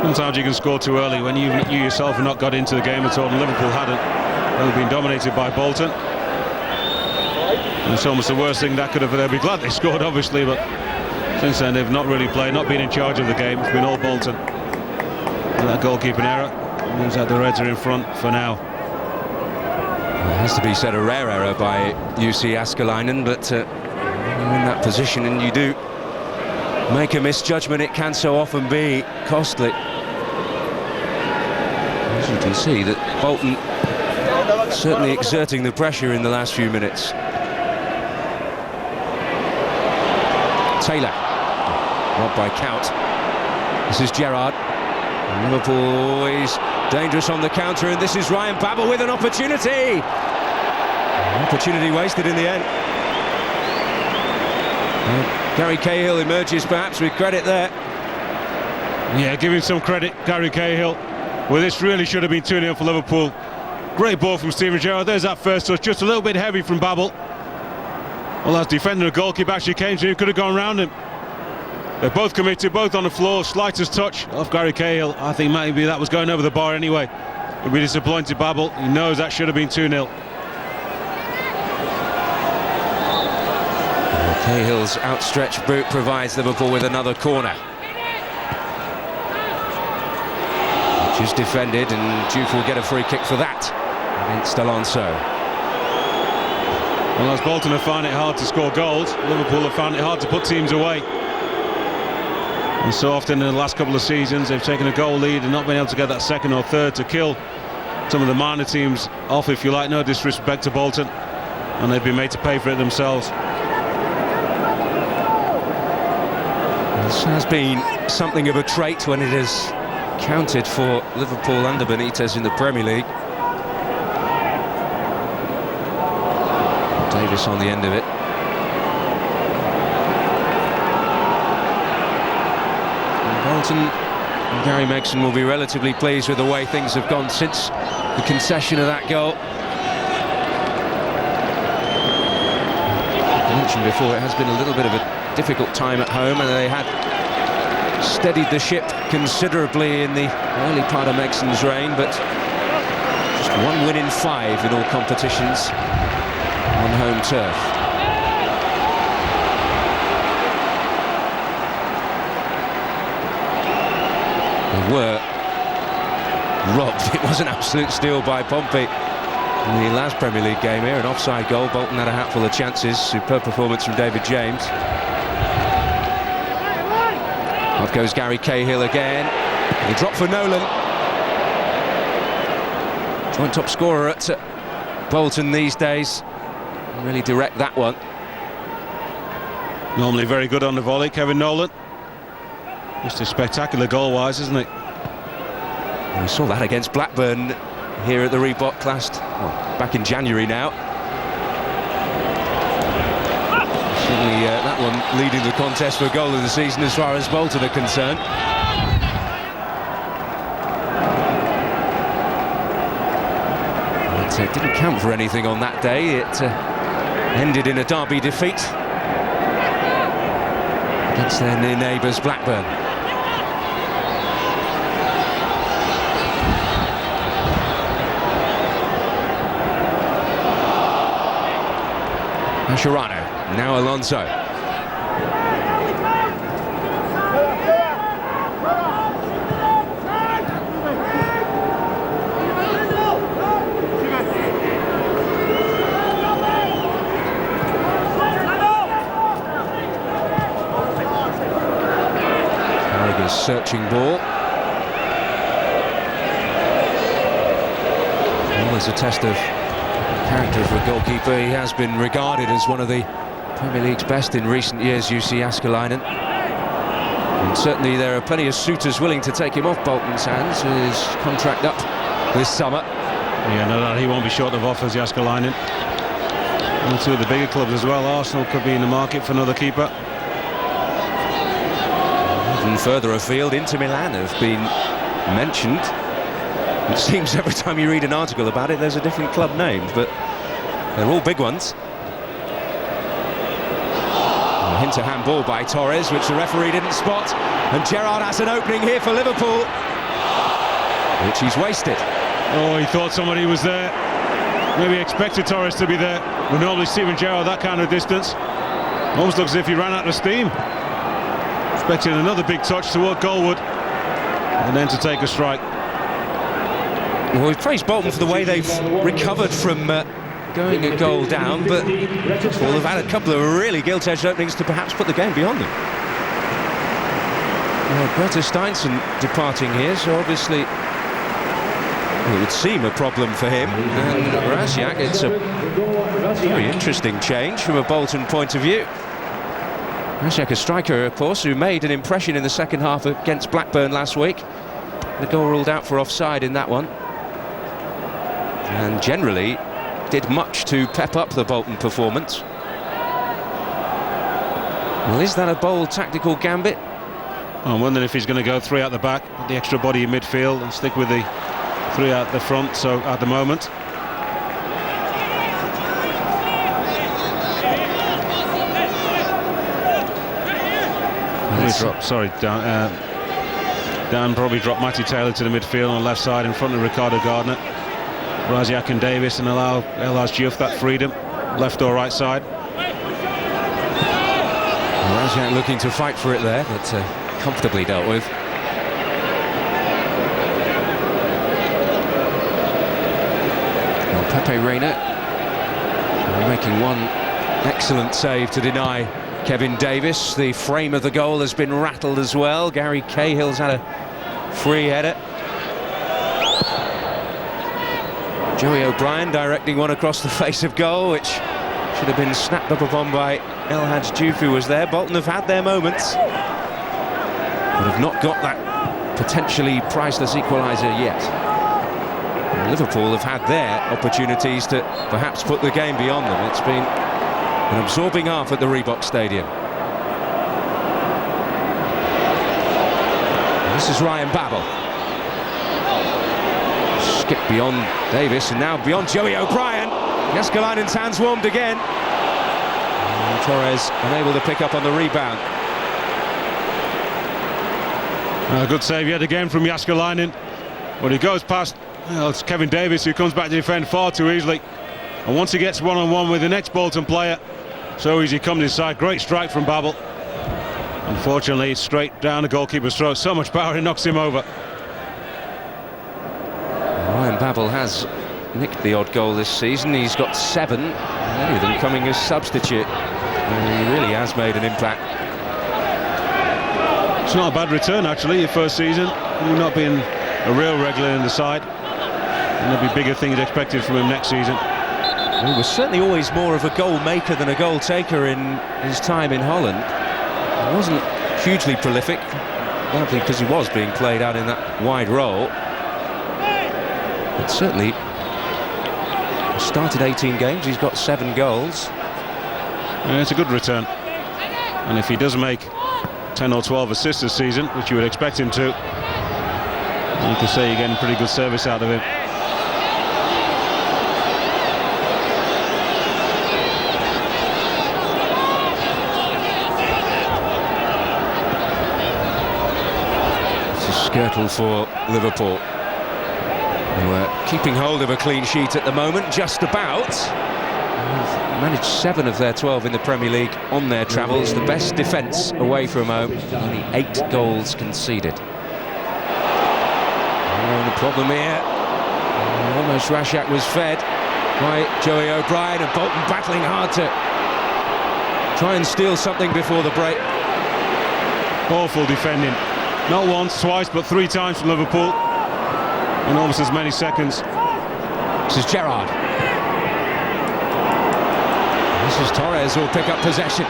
Speaker 4: Sometimes you can score too early when you yourself have not got into the game at all, and Liverpool hadn't. They've been dominated by Bolton. And it's almost the worst thing that could have. They'll be glad they scored, obviously, but since then they've not really played, not been in charge of the game. It's been all Bolton. And that goalkeeping error means that the Reds are in front for now.
Speaker 1: It has to be said, a rare error by UC Askelainen, but you're in that position and you do make a misjudgment, it can so often be costly. As you can see, that Bolton certainly exerting the pressure in the last few minutes. Taylor, robbed by Count. This is Gerrard. Liverpool always dangerous on the counter, and this is Ryan Babel with an opportunity. Opportunity wasted in the end. Gary Cahill emerges perhaps with credit there.
Speaker 4: Yeah, give him some credit, Gary Cahill. Well, this really should have been 2-0 for Liverpool. Great ball from Steven Gerrard. There's that first touch, just a little bit heavy from Babel. Well, as defender, the goalkeeper actually came to him, could have gone round him. They're both committed, both on the floor. Slightest touch off Gary Cahill. I think maybe that was going over the bar anyway. He'll be disappointed, Babel. He knows that should have been 2-0.
Speaker 1: Cahill's outstretched boot provides Liverpool with another corner, which is defended, and Diouf will get a free kick for that against Alonso.
Speaker 4: Well, as Bolton have found it hard to score goals, Liverpool have found it hard to put teams away. And so often in the last couple of seasons they've taken a goal lead and not been able to get that second or third to kill some of the minor teams off, if you like. No disrespect to Bolton, and they've been made to pay for it themselves.
Speaker 1: This has been something of a trait when it has counted for Liverpool under Benitez in the Premier League. Davis on the end of it. And Bolton and Gary Megson will be relatively pleased with the way things have gone since the concession of that goal. I mentioned before, it has been a little bit of a difficult time at home, and they had steadied the ship considerably in the early part of Megson's reign, but just 1 win in 5 in all competitions on home turf. They were robbed. It was an absolute steal by Pompey in the last Premier League game here, an offside goal. Bolton had a hatful of chances. Superb performance from David James. Out goes Gary Cahill again. He dropped for Nolan. Joint top scorer at Bolton these days. Really direct that one.
Speaker 4: Normally very good on the volley, Kevin Nolan. Just a spectacular goal-wise, isn't it?
Speaker 1: We saw that against Blackburn here at the Reebok back in January now. Certainly that one leading the contest for goal of the season as far as Bolton are concerned. It didn't count for anything on that day. It ended in a derby defeat against their near neighbours Blackburn. Mascherano, now Alonso. Searching ball. Always a test of character for a goalkeeper. He has been regarded as one of the Premier League's best in recent years, Jussi Jääskeläinen. And certainly there are plenty of suitors willing to take him off Bolton's hands with his contract up this summer.
Speaker 4: Yeah, no doubt he won't be short of offers, Jääskeläinen. And two of the bigger clubs as well. Arsenal could be in the market for another keeper.
Speaker 1: Even further afield, Inter Milan have been mentioned. It seems every time you read an article about it, there's a different club named, but they're all big ones. A hint of handball by Torres, which the referee didn't spot, and Gerrard has an opening here for Liverpool, which he's wasted.
Speaker 4: Oh, he thought somebody was there. Maybe expected Torres to be there. We normally see Steven Gerrard that kind of distance. Almost looks as if he ran out of steam. Expecting another big touch toward goalward, and then to take a strike.
Speaker 1: Well, we've praised Bolton for the way they've recovered from going a goal down, but well, they've had a couple of really gilt-edged openings to perhaps put the game beyond them. Well, Bertha Steinsson departing here, so obviously it would seem a problem for him. And Razjak, it's a very interesting change from a Bolton point of view. Razjak, a striker, of course, who made an impression in the second half against Blackburn last week. The goal ruled out for offside in that one. And generally did much to pep up the Bolton performance. Well, is that a bold tactical gambit?
Speaker 4: I'm wondering if he's going to go three out the back, put the extra body in midfield and stick with the three out the front, so at the moment. Dan probably dropped Matty Taylor to the midfield on the left side in front of Ricardo Gardner. Razjak and Davis, and allow Elhaj Diouf that freedom, left or right side.
Speaker 1: Razjak looking to fight for it there, but comfortably dealt with. Well, Pepe Reina making one excellent save to deny Kevin Davis. The frame of the goal has been rattled as well. Gary Cahill's had a free header. Joey O'Brien directing one across the face of goal, which should have been snapped up upon by Elhaj Diouf, who was there. Bolton have had their moments, but have not got that potentially priceless equaliser yet. And Liverpool have had their opportunities to perhaps put the game beyond them. It's been an absorbing half at the Reebok Stadium. And this is Ryan Babel. Skip beyond Davis and now beyond Joey O'Brien. Jääskeläinen's hands warmed again. And Torres unable to pick up on the rebound.
Speaker 4: Good save yet again from Jääskeläinen. When he goes past, it's Kevin Davis who comes back to defend far too easily. And once he gets one-on-one with the next Bolton player, so easy comes inside. Great strike from Babel. Unfortunately, it's straight down the goalkeeper's throat. So much power, it knocks him over.
Speaker 1: Ryan Babel has nicked the odd goal this season. He's got 7, many of them coming as substitute. And he really has made an impact.
Speaker 4: It's not a bad return, actually, your first season. You're not being a real regular in the side. And there'll be bigger things expected from him next season.
Speaker 1: He was certainly always more of a goal maker than a goal taker in his time in Holland. He wasn't hugely prolific, partly because he was being played out in that wide role. But certainly, he started 18 games, he's got 7 goals.
Speaker 4: Yeah, it's a good return. And if he does make 10 or 12 assists this season, which you would expect him to, you could say you're getting pretty good service out of him.
Speaker 1: Skirtle for Liverpool, who are keeping hold of a clean sheet at the moment, just about. They've managed 7 of their 12 in the Premier League on their travels. The best defence away from home, only 8 goals conceded. Oh, the problem here, almost Rashak was fed by Joey O'Brien, and Bolton battling hard to try and steal something before the break.
Speaker 4: Awful defending. Not once, twice, but 3 times from Liverpool in almost as many seconds.
Speaker 1: This is Gerrard. This is Torres who will pick up possession.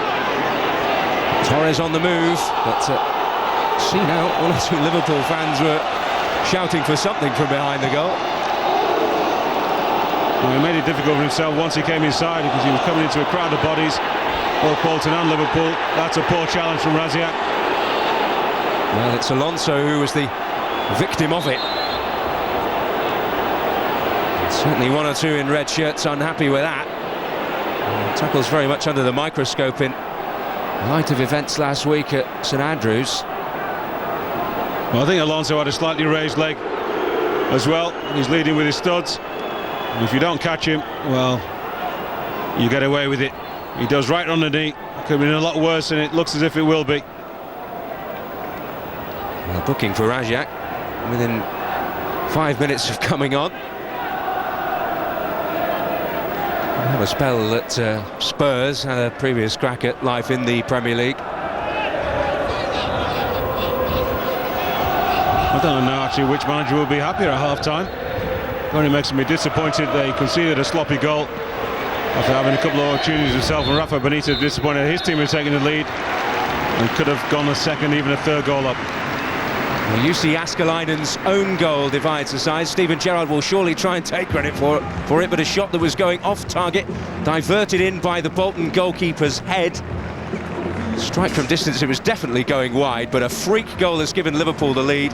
Speaker 1: Torres on the move, but see now, 1 or 2 Liverpool fans were shouting for something from behind the goal.
Speaker 4: Well, he made it difficult for himself once he came inside, because he was coming into a crowd of bodies, both Bolton and Liverpool. That's a poor challenge from Raziak.
Speaker 1: Well, it's Alonso who was the victim of it. Certainly 1 or 2 in red shirts unhappy with that. Tackles very much under the microscope in light of events last week at St Andrews.
Speaker 4: Well, I think Alonso had a slightly raised leg as well. He's leading with his studs. And if you don't catch him, well, you get away with it. He does right on the knee. Could have been a lot worse, and it looks as if it will be.
Speaker 1: Well, booking for Rajak within 5 minutes of coming on. Have a spell that Spurs had a previous crack at life in the Premier League.
Speaker 4: I don't know actually which manager will be happier at half-time. It only makes me disappointed they conceded a sloppy goal after having a couple of opportunities himself, and Rafa Benitez disappointed his team in taking the lead and could have gone a second, even a third goal up.
Speaker 1: Well, you see Askelainen's own goal divides the sides. Steven Gerrard will surely try and take credit for it, but a shot that was going off target, diverted in by the Bolton goalkeeper's head. Strike from distance, it was definitely going wide, but a freak goal has given Liverpool the lead.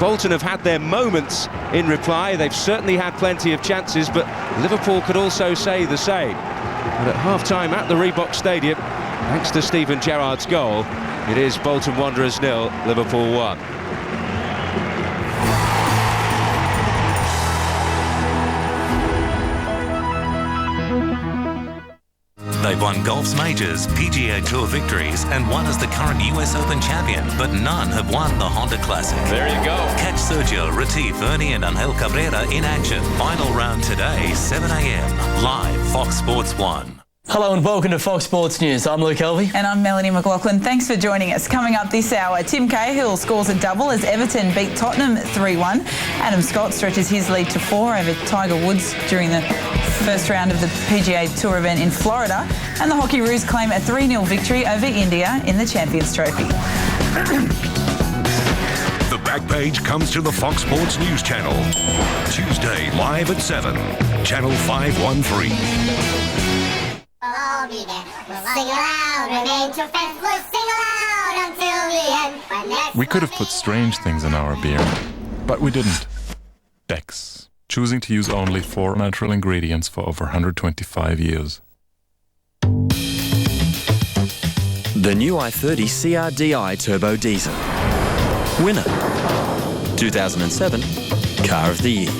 Speaker 1: Bolton have had their moments in reply. They've certainly had plenty of chances, but Liverpool could also say the same. But at half-time at the Reebok Stadium, thanks to Steven Gerrard's goal, it is Bolton Wanderers 0, Liverpool 1.
Speaker 5: They've won golf's majors, PGA Tour victories, and one as the current US Open champion, but none have won the Honda Classic.
Speaker 2: There you go.
Speaker 5: Catch Sergio, Retief, Ernie and Angel Cabrera in action. Final round today, 7 a.m. Live, Fox Sports 1.
Speaker 6: Hello and welcome to Fox Sports News. I'm Luke Elvey.
Speaker 7: And I'm Melanie McLaughlin. Thanks for joining us. Coming up this hour, Tim Cahill scores a double as Everton beat Tottenham 3-1. Adam Scott stretches his lead to 4 over Tiger Woods during the first round of the PGA Tour event in Florida. And the Hockey Roos claim a 3-0 victory over India in the Champions Trophy.
Speaker 8: The back page comes to the Fox Sports News Channel. Tuesday, live at 7. Channel 513.
Speaker 9: We'll be there. We'll sing aloud, remain true friends. We'll sing aloud until the end.
Speaker 10: We could have put strange things in our beer, but we didn't. Beck's, choosing to use only 4 natural ingredients for over 125 years.
Speaker 11: The new i30 CRDI Turbo Diesel. Winner. 2007 Car of the Year.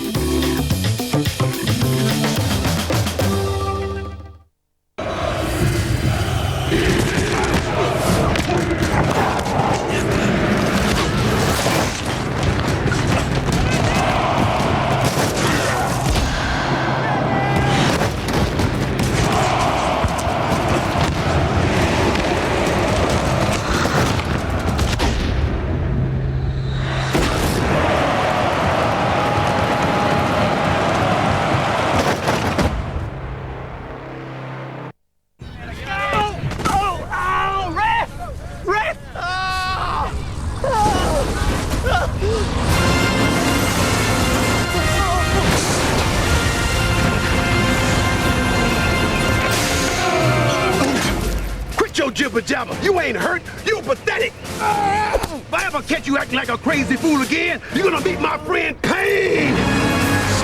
Speaker 12: jibber jabber. You ain't hurt. You pathetic. If I ever catch you acting like a crazy fool again, you're gonna meet my friend Pain.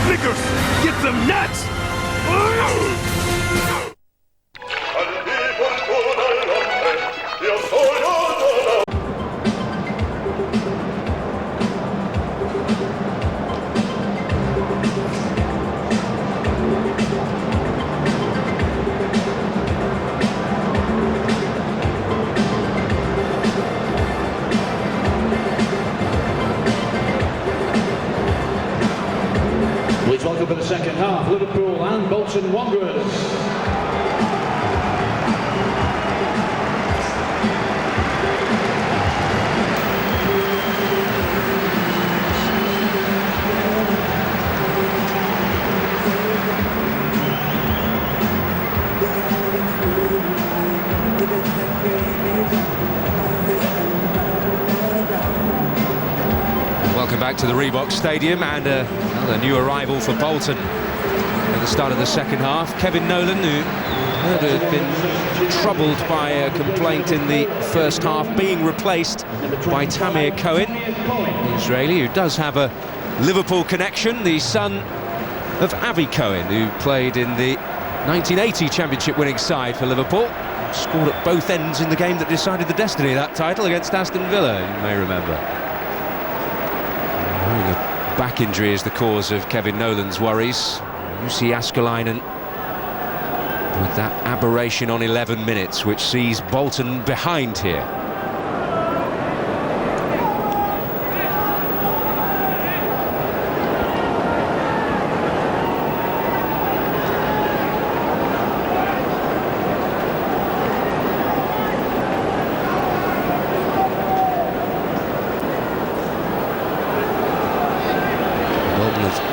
Speaker 12: Snickers, get some nuts.
Speaker 3: Please welcome for the second half, Liverpool and Bolton Wanderers.
Speaker 1: Welcome back to the Reebok Stadium, and another new arrival for Bolton at the start of the second half. Kevin Nolan, who had been troubled by a complaint in the first half, being replaced by Tamir Cohen, the Israeli, who does have a Liverpool connection, the son of Avi Cohen, who played in the 1980 championship winning side for Liverpool. Scored at both ends in the game that decided the destiny of that title against Aston Villa, you may remember. The back injury is the cause of Kevin Nolan's worries. Jussi Jääskeläinen with that aberration on 11 minutes, which sees Bolton behind here.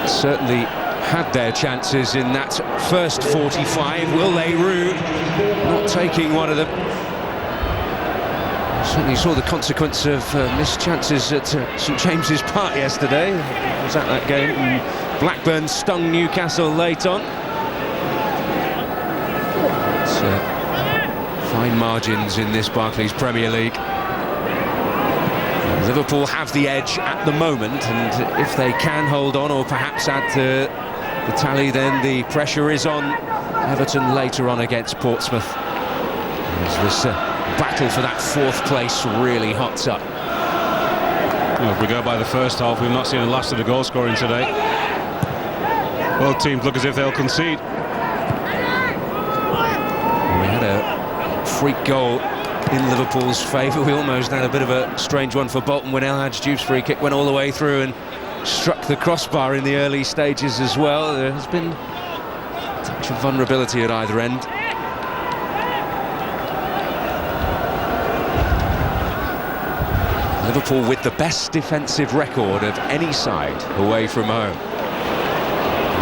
Speaker 1: Certainly had their chances in that first 45. Will they rue not taking one of them? Certainly saw the consequence of missed chances at St James's Park yesterday. I was at that game, and Blackburn stung Newcastle late on. It's, fine margins in this Barclays Premier League. Liverpool have the edge at the moment, and if they can hold on or perhaps add to the tally, then the pressure is on Everton later on against Portsmouth. As this battle for that fourth place really hots up.
Speaker 4: Well, if we go by the first half, we've not seen the last of the goal scoring today. Both teams look as if they'll concede.
Speaker 1: We had a freak goal in Liverpool's favour. We almost had a bit of a strange one for Bolton when El Hadj Diouf's free kick went all the way through and struck the crossbar in the early stages as well. There has been a touch of vulnerability at either end. Liverpool with the best defensive record of any side away from home.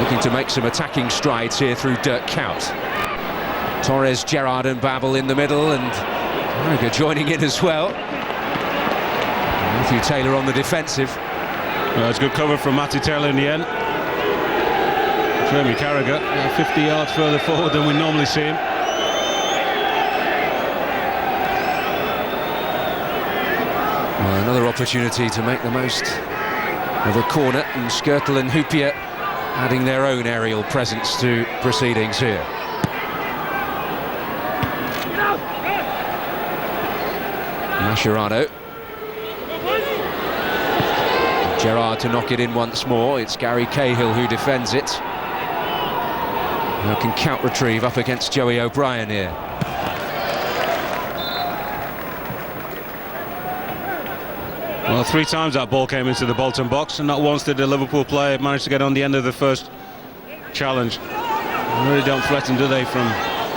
Speaker 1: Looking to make some attacking strides here through Dirk Kuyt. Torres, Gerrard and Babel in the middle, and Carragher joining in as well. Matthew Taylor on the defensive.
Speaker 4: Well, it's good cover from Matty Taylor in the end. Jeremy Carragher 50 yards further forward than we normally see him.
Speaker 1: Well, another opportunity to make the most of a corner, and Skrtel and Hyypiä adding their own aerial presence to proceedings here. Mascherano. Gerrard to knock it in once more. It's Gary Cahill who defends it. Now can Kuyt retrieve up against Joey O'Brien here.
Speaker 4: Well, 3 times that ball came into the Bolton box, and not once did the Liverpool player manage to get on the end of the first challenge. They really don't threaten, do they, from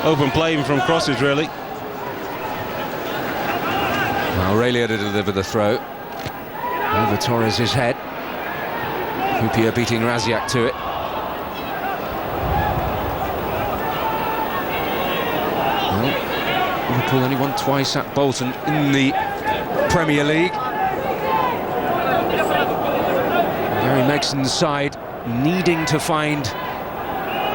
Speaker 4: open play, even from crosses, really.
Speaker 1: Aurelia to deliver the throw. Over Torres' head. Hyypiä beating Raziak to it. Well, Liverpool only won twice at Bolton in the Premier League. Gary Megson's side needing to find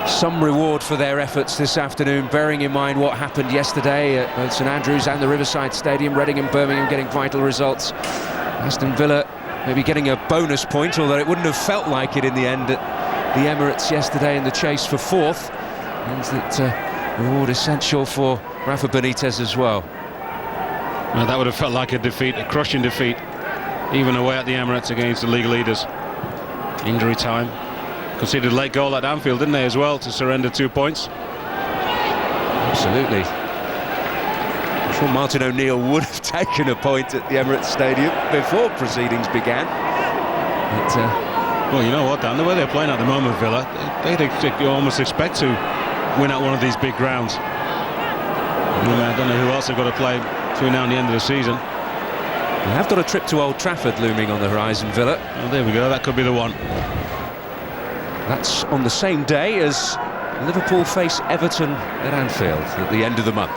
Speaker 1: some reward for their efforts this afternoon, bearing in mind what happened yesterday at both St Andrews and the Riverside Stadium. Reading and Birmingham getting vital results. Aston Villa maybe getting a bonus point, although it wouldn't have felt like it in the end at the Emirates yesterday in the chase for fourth. Means that reward essential for Rafa Benitez as well.
Speaker 4: Well, that would have felt like a defeat, a crushing defeat, even away at the Emirates against the league leaders. Injury time. Conceded a late goal at Anfield, didn't they, as well, to surrender 2 points?
Speaker 1: Absolutely. I'm sure Martin O'Neill would have taken a point at the Emirates Stadium before proceedings began. But,
Speaker 4: well, you know what, Dan, the way they're playing at the moment, Villa, you almost expect to win at one of these big grounds. I don't know who else they've got to play between now and the end of the season.
Speaker 1: They have got a trip to Old Trafford looming on the horizon, Villa.
Speaker 4: Well, there we go, that could be the one.
Speaker 1: That's on the same day as Liverpool face Everton at Anfield at the end of the month.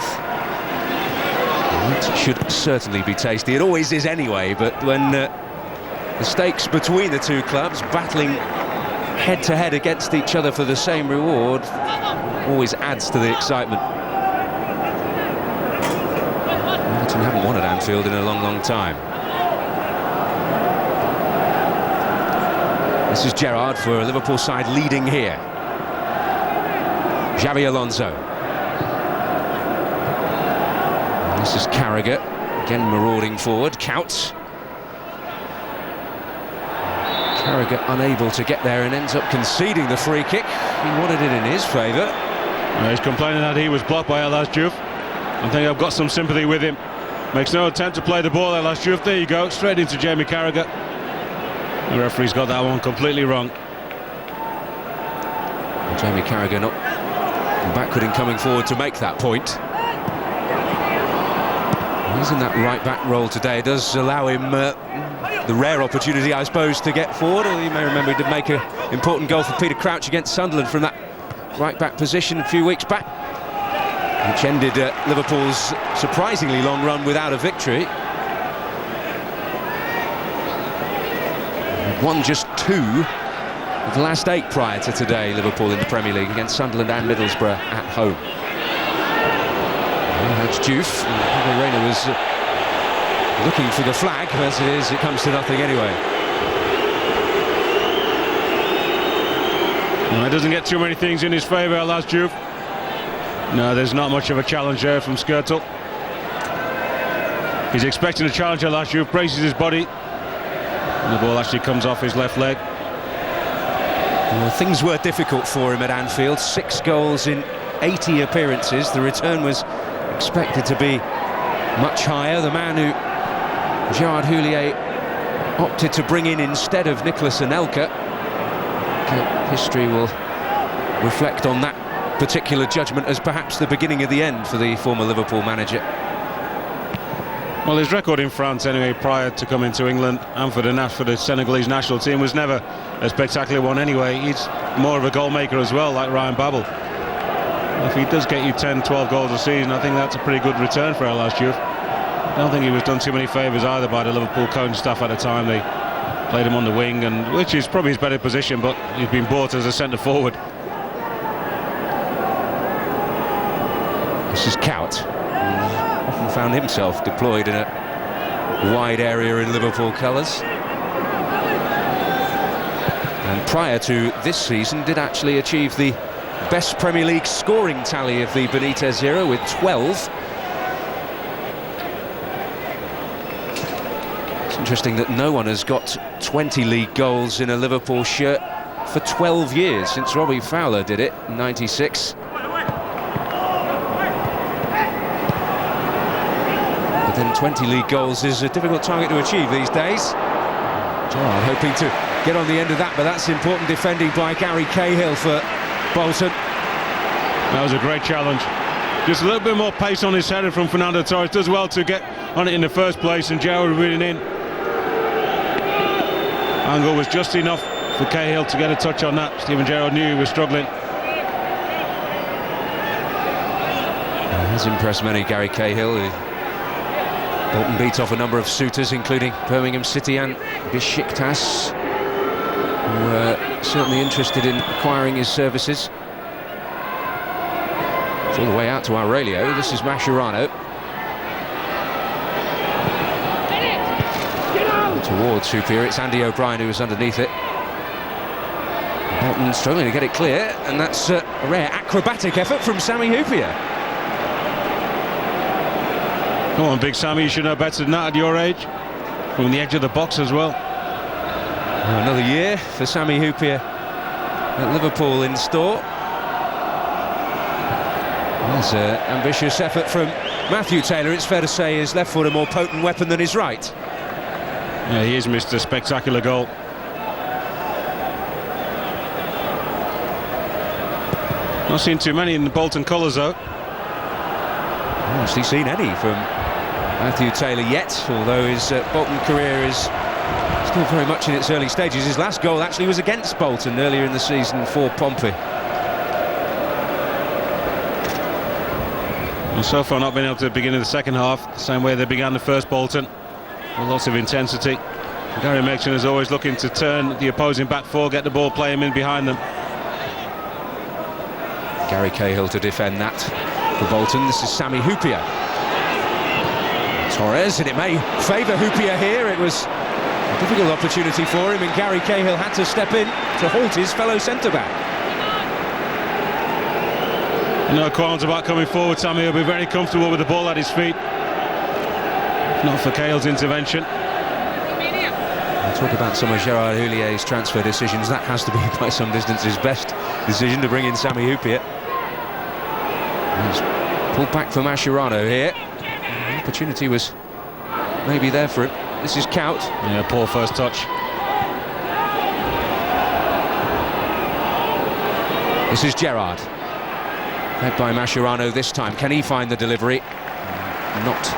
Speaker 1: That should certainly be tasty. It always is anyway, but when the stakes between the two clubs battling head-to-head against each other for the same reward always adds to the excitement. Everton haven't won at Anfield in a long, long time. This is Gerrard for a Liverpool side leading here. Xabi Alonso. And this is Carragher, again marauding forward. Cout. Carragher unable to get there and ends up conceding the free kick. He wanted it in his favour.
Speaker 4: Well, he's complaining that he was blocked by El Asjouf. I think I've got some sympathy with him. Makes no attempt to play the ball, El Asjouf. There you go, straight into Jamie Carragher. The referee's got that one completely wrong.
Speaker 1: Jamie Carragher not backward in coming forward to make that point. He's in that right-back role today. It does allow him the rare opportunity, I suppose, to get forward. Or you may remember he did make an important goal for Peter Crouch against Sunderland from that right-back position a few weeks back, which ended Liverpool's surprisingly long run without a victory. Won just 2 of the last 8 prior to today, Liverpool in the Premier League against Sunderland and Middlesbrough at home. That's Diouf. Reina was looking for the flag. As it is, it comes to nothing anyway.
Speaker 4: Well, he doesn't get too many things in his favour, El Asjouf. No, there's not much of a challenge there from Skrtel. He's expecting a challenge. El Asjouf braces his body. And the ball actually comes off his left leg.
Speaker 1: Well, things were difficult for him at Anfield. 6 goals in 80 appearances. The return was expected to be much higher. The man who Gerard Houllier opted to bring in instead of Nicolas Anelka. History will reflect on that particular judgment as perhaps the beginning of the end for the former Liverpool manager.
Speaker 4: Well, his record in France anyway, prior to coming to England and for the Senegalese national team, was never a spectacular one anyway. He's more of a goal maker as well, like Ryan Babel. If he does get you 10-12 goals a season, I think that's a pretty good return for El Asjouf. I don't think he was done too many favours either by the Liverpool coaching staff at the time. They played him on the wing, and which is probably his better position, but he's been bought as a centre forward.
Speaker 1: This is Cout. Often found himself deployed in a wide area in Liverpool colours. And prior to this season did actually achieve the best Premier League scoring tally of the Benitez era with 12. It's interesting that no one has got 20 league goals in a Liverpool shirt for 12 years, since Robbie Fowler did it in '96. But then 20 league goals is a difficult target to achieve these days. Gerrard hoping to get on the end of that, but that's important defending by Gary Cahill for Bolton.
Speaker 4: That was a great challenge. Just a little bit more pace on his header from Fernando Torres. Does well to get on it in the first place, and Gerrard reeling in. Angle was just enough for Cahill to get a touch on that. Steven Gerrard knew he was struggling.
Speaker 1: Has impressed many, Gary Cahill. Bolton beat off a number of suitors, including Birmingham City and Besiktas, who were certainly interested in acquiring his services. It's all the way out to Aurelio. This is Mascherano. Towards Hoopier. It's Andy O'Brien who was underneath it. Bolton struggling to get it clear, and that's a rare acrobatic effort from Sammy Hoopier.
Speaker 4: Come on, Big Sammy, you should know better than that at your age. From the edge of the box as well.
Speaker 1: Another year for Sammy Hoopier at Liverpool in store. There's an ambitious effort from Matthew Taylor. It's fair to say his left foot a more potent weapon than his right.
Speaker 4: Yeah, he has missed a spectacular goal. Not seen too many in the Bolton colours though.
Speaker 1: Not actually seen any from Matthew Taylor yet, although his Bolton career is still very much in its early stages. His last goal actually was against Bolton earlier in the season for Pompey.
Speaker 4: And so far not been able to begin in the second half the same way they began the first Bolton, with lots of intensity. Gary Mexon is always looking to turn the opposing back four, get the ball, play him in behind them.
Speaker 1: Gary Cahill to defend that for Bolton. This is Sammy Hoopier. Torres, and it may favour Hoopier here. It was a difficult opportunity for him, and Gary Cahill had to step in to halt his fellow centre-back.
Speaker 4: No qualms about coming forward. Sammy will be very comfortable with the ball at his feet. Not for Cahill's intervention.
Speaker 1: We'll talk about some of Gerard Houlier's transfer decisions. That has to be by some distance his best decision, to bring in Sammy Hoopier. He's pulled back for Mascherano here. The opportunity was maybe there for him. This is Kaut.
Speaker 4: Yeah, poor first touch.
Speaker 1: This is Gerard. Led by Mascherano this time. Can he find the delivery? Not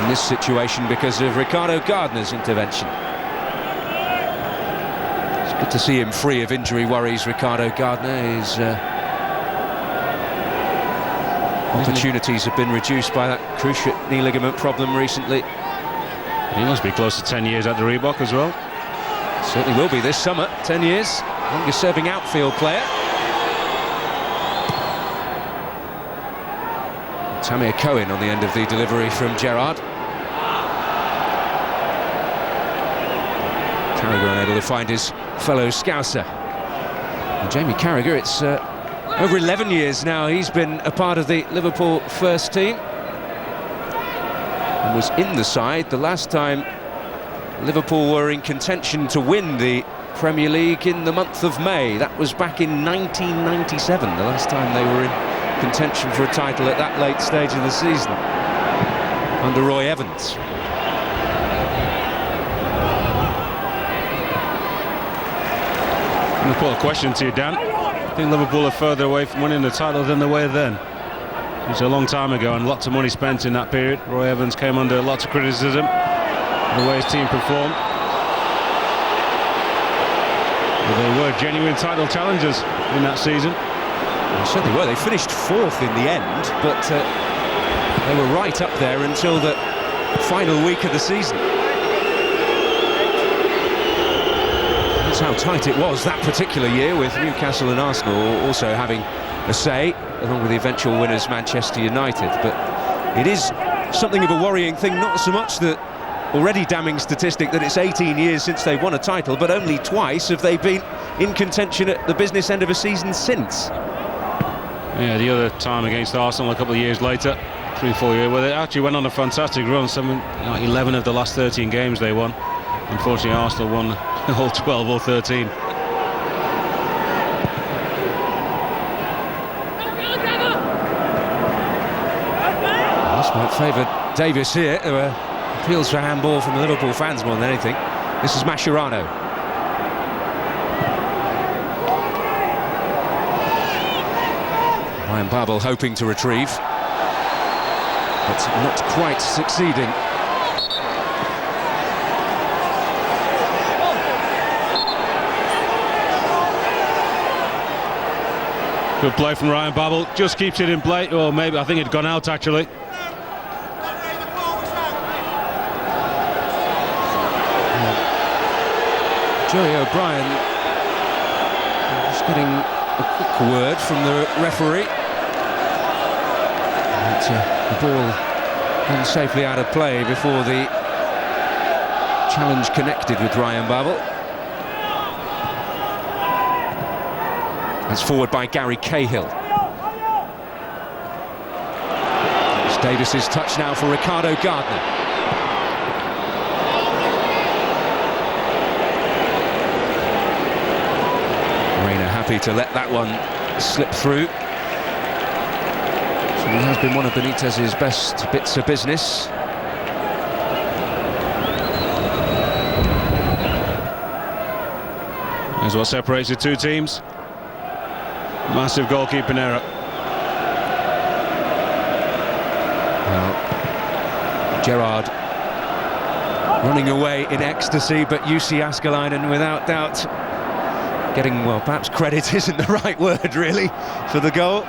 Speaker 1: in this situation because of Ricardo Gardner's intervention. It's good to see him free of injury worries. Ricardo Gardner, his opportunities have been reduced by that cruciate knee ligament problem recently.
Speaker 4: He must be close to 10 years at the Reebok as well.
Speaker 1: Certainly will be this summer. 10 years. Longest serving outfield player. Tamir Cohen on the end of the delivery from Gerard. Carragher unable to find his fellow Scouser. And Jamie Carragher, it's over 11 years now he's been a part of the Liverpool first team. And was in the side the last time Liverpool were in contention to win the Premier League in the month of May. That was back in 1997, the last time they were in contention for a title at that late stage of the season under Roy Evans.
Speaker 4: I'm going to put a question to you, Dan. I think Liverpool are further away from winning the title than they were then. It was a long time ago and lots of money spent in that period. Roy Evans came under lots of criticism for the way his team performed. But they were genuine title challengers in that season.
Speaker 1: They certainly were. They finished fourth in the end, but they were right up there until the final week of the season. That's how tight it was that particular year, with Newcastle and Arsenal also having a say, along with the eventual winners Manchester United. But it is something of a worrying thing, not so much the already damning statistic that it's 18 years since they've won a title, but only twice have they been in contention at the business end of a season since.
Speaker 4: Yeah, the other time against Arsenal a couple of years later, 3-4 years, where they actually went on a fantastic run. 11 of the last 13 games they won. Unfortunately, Arsenal won all 12 or 13.
Speaker 1: This might favour Davis here. There were appeals for handball from the Liverpool fans more than anything. This is Mascherano. Ryan Babel hoping to retrieve, but not quite succeeding.
Speaker 4: Good play from Ryan Babel, just keeps it in play. Or maybe, I think it'd gone out actually.
Speaker 1: Joey O'Brien just getting a quick word from the referee. But the ball gone safely out of play before the challenge connected with Ryan Babel. That's forward by Gary Cahill. It's Davis's touch now for Ricardo Gardner. Reina happy to let that one slip through. So it has been one of Benitez's best bits of business.
Speaker 4: That's what separates the two teams. Massive goalkeeping error.
Speaker 1: Well, Gerrard running away in ecstasy, but Jussi Askelainen without doubt getting, well, perhaps credit isn't the right word really for the goal.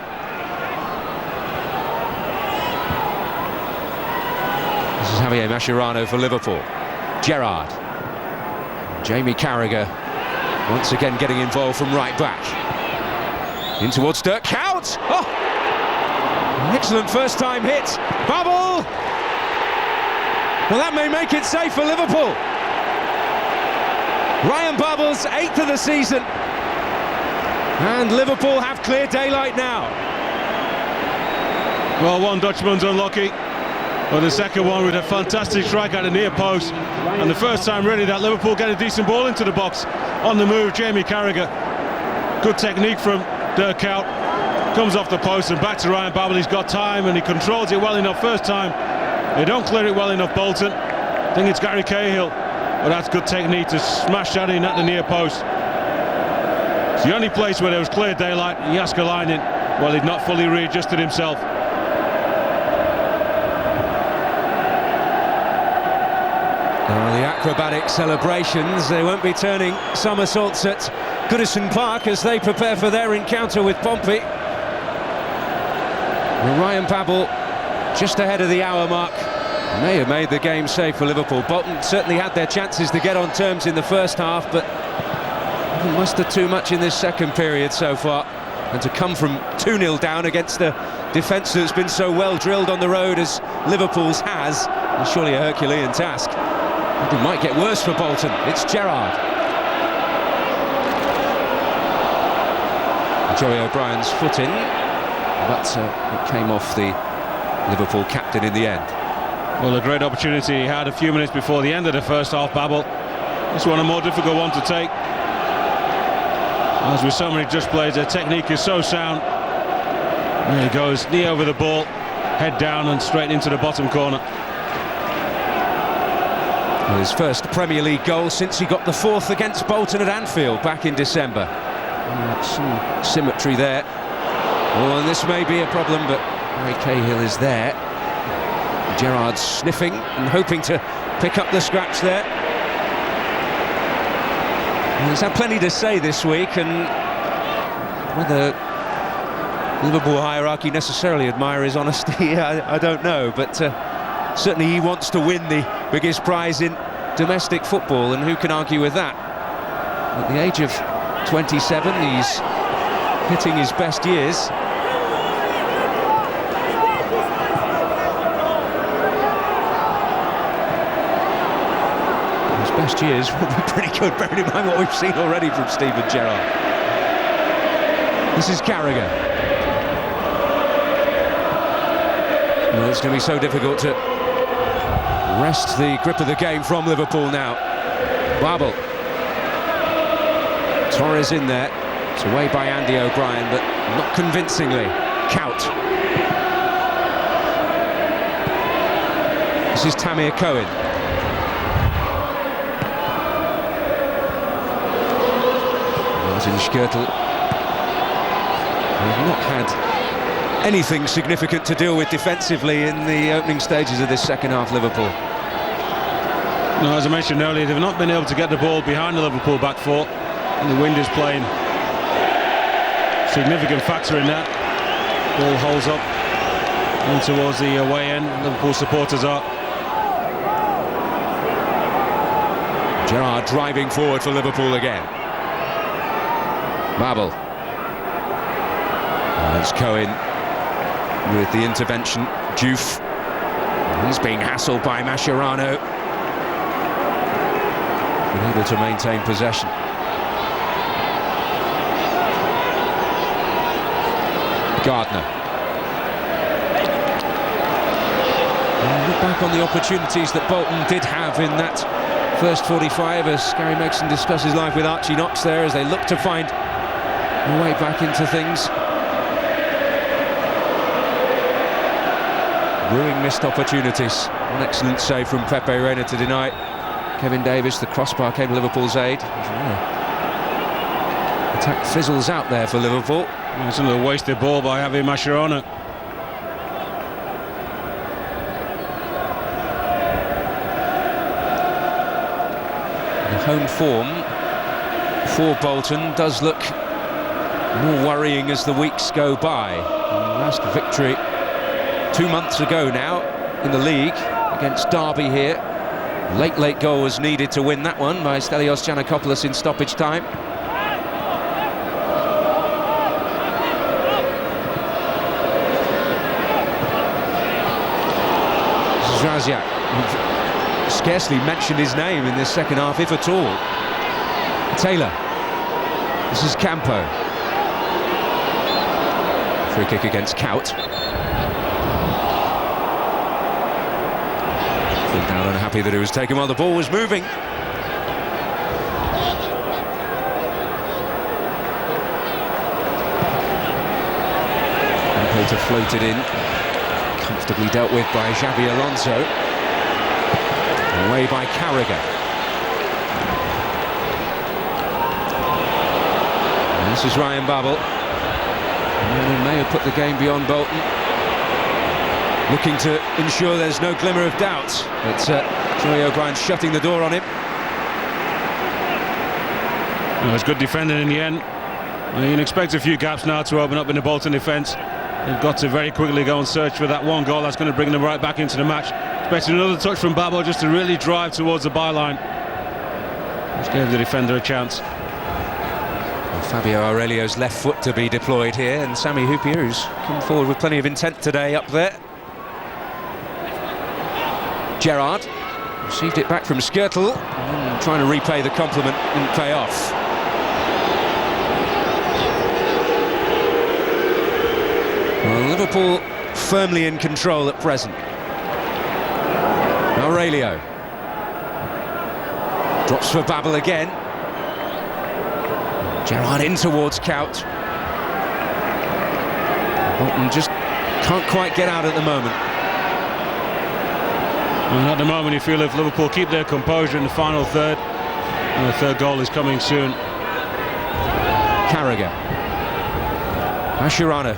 Speaker 1: This is Javier Mascherano for Liverpool. Gerrard. Jamie Carragher once again getting involved from right back. In towards Dirk Kuyt. Oh! An excellent first time hit. Babel! Well, that may make it safe for Liverpool. Ryan Babel's 8th of the season. And Liverpool have clear daylight now.
Speaker 4: Well, one Dutchman's unlucky. But the second one with a fantastic strike at the near post. And the first time really that Liverpool get a decent ball into the box. On the move, Jamie Carragher. Good technique from Dirk Kuyt. Comes off the post and back to Ryan Babel. He's got time and he controls it well enough first time. They don't clear it well enough, Bolton. I think it's Gary Cahill. But that's good technique to smash that in at the near post. It's the only place where there was clear daylight. Jääskeläinen, well, he'd not fully readjusted himself.
Speaker 1: The acrobatic celebrations, they won't be turning somersaults at Goodison Park as they prepare for their encounter with Pompey. Ryan Babel just ahead of the hour mark may have made the game safe for Liverpool. Bolton certainly had their chances to get on terms in the first half, but haven't mustered too much in this second period so far. And to come from 2-0 down against a defence that's been so well drilled on the road as Liverpool's has, is surely a Herculean task. It might get worse for Bolton. It's Gerrard. Joey O'Brien's foot in, but it came off the Liverpool captain in the end.
Speaker 4: Well, a great opportunity he had a few minutes before the end of the first half, Babel. This one a more difficult one to take. As with so many Dutch players, their technique is so sound. There he goes, knee over the ball, head down and straight into the bottom corner.
Speaker 1: Well, his first Premier League goal since he got the 4th against Bolton at Anfield back in December. Some symmetry there. Oh, and this may be a problem, but Gary Cahill is there. Gerrard's sniffing and hoping to pick up the scraps there. Well, he's had plenty to say this week, and whether Liverpool hierarchy necessarily admire his honesty, I don't know, but certainly he wants to win the biggest prize in domestic football, and who can argue with that? At the age of 27, he's hitting his best years. His best years will be pretty good, bearing in mind what we've seen already from Steven Gerrard. This is Carragher. Well, it's going to be so difficult to wrest the grip of the game from Liverpool now. Babel. Torres in there. It's away by Andy O'Brien, but not convincingly. Kuyt. This is Tamir Cohen. Martin Skrtel has not had anything significant to deal with defensively in the opening stages of this second half, Liverpool.
Speaker 4: No, as I mentioned earlier, they've not been able to get the ball behind the Liverpool back four, and the wind is playing significant factor in that. Ball holds up and towards the away end. Liverpool supporters are.
Speaker 1: Gerrard driving forward for Liverpool again. Babel. It's Cohen with the intervention. Diouf. He's being hassled by Mascherano. Unable to maintain possession. Gardner. And look back on the opportunities that Bolton did have in that first 45 as Gary Megson discusses live with Archie Knox there as they look to find a way back into things. Brewing missed opportunities. An excellent save from Pepe Reina to deny Kevin Davis. The crossbar came to Liverpool's aid. Attack fizzles out there for Liverpool.
Speaker 4: It's another wasted ball by Javi Mascherano.
Speaker 1: The home form for Bolton does look more worrying as the weeks go by. The last victory 2 months ago now in the league against Derby here. Late goal was needed to win that one by Stelios Giannakopoulos in stoppage time. Raziak, scarcely mentioned his name in this second half, if at all. Taylor. This is Campo. Free kick against Kaut. Now unhappy that it was taken while the ball was moving. Campo to float it in. Comfortably dealt with by Xabi Alonso. Away by Carragher. And this is Ryan Babel. And may have put the game beyond Bolton. Looking to ensure there's no glimmer of doubt. But Joey O'Brien shutting the door on him.
Speaker 4: Well, it's good defending in the end. You can expect a few gaps now to open up in the Bolton defence. They've got to very quickly go and search for that one goal that's going to bring them right back into the match. Expecting another touch from Babel just to really drive towards the byline. Just gave the defender a chance.
Speaker 1: Well, Fabio Aurelio's left foot to be deployed here, and Sami Hyypiä, who's come forward with plenty of intent today up there. Gerrard received it back from Skirtle, and trying to repay the compliment didn't pay off. Well, Liverpool firmly in control at present. Aurelio drops for Babel again. Gerrard in towards Kaut. Bolton just can't quite get out at the moment.
Speaker 4: And at the moment you feel if Liverpool keep their composure in the final third, and the third goal is coming soon.
Speaker 1: Carragher. Mascherano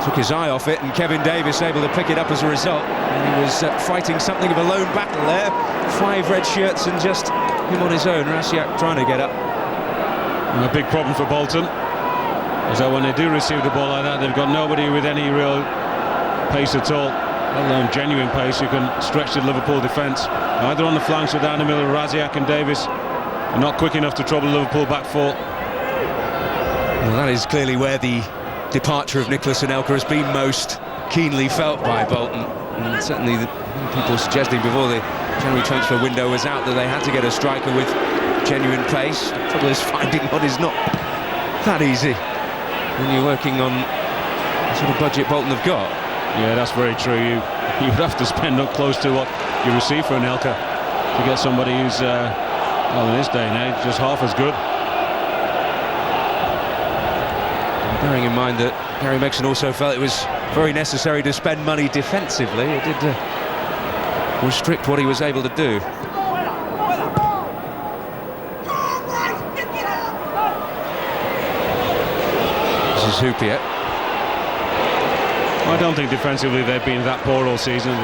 Speaker 1: took his eye off it, and Kevin Davis able to pick it up as a result. And he was fighting something of a lone battle there. 5 red shirts and just him on his own. Raziak trying to get up.
Speaker 4: And a big problem for Bolton is that when they do receive the ball like that, they've got nobody with any real pace at all, let alone genuine pace, who can stretch the Liverpool defence. Either on the flanks or down the middle, Raziak and Davis are not quick enough to trouble Liverpool back four.
Speaker 1: Well, that is clearly where the departure of Nicolas Anelka has been most keenly felt by Bolton. And certainly the people suggesting before the January transfer window was out that they had to get a striker with genuine pace. The trouble is finding one is not that easy when you're working on the sort of budget Bolton have got.
Speaker 4: Yeah, that's very true. You would have to spend up close to what you receive for Anelka to get somebody who's, well, in this day and age, just half as good.
Speaker 1: Bearing in mind that Gary Megson also felt it was very necessary to spend money defensively, it did restrict what he was able to do. This is Hyypiä.
Speaker 4: I don't think defensively they've been that poor all season.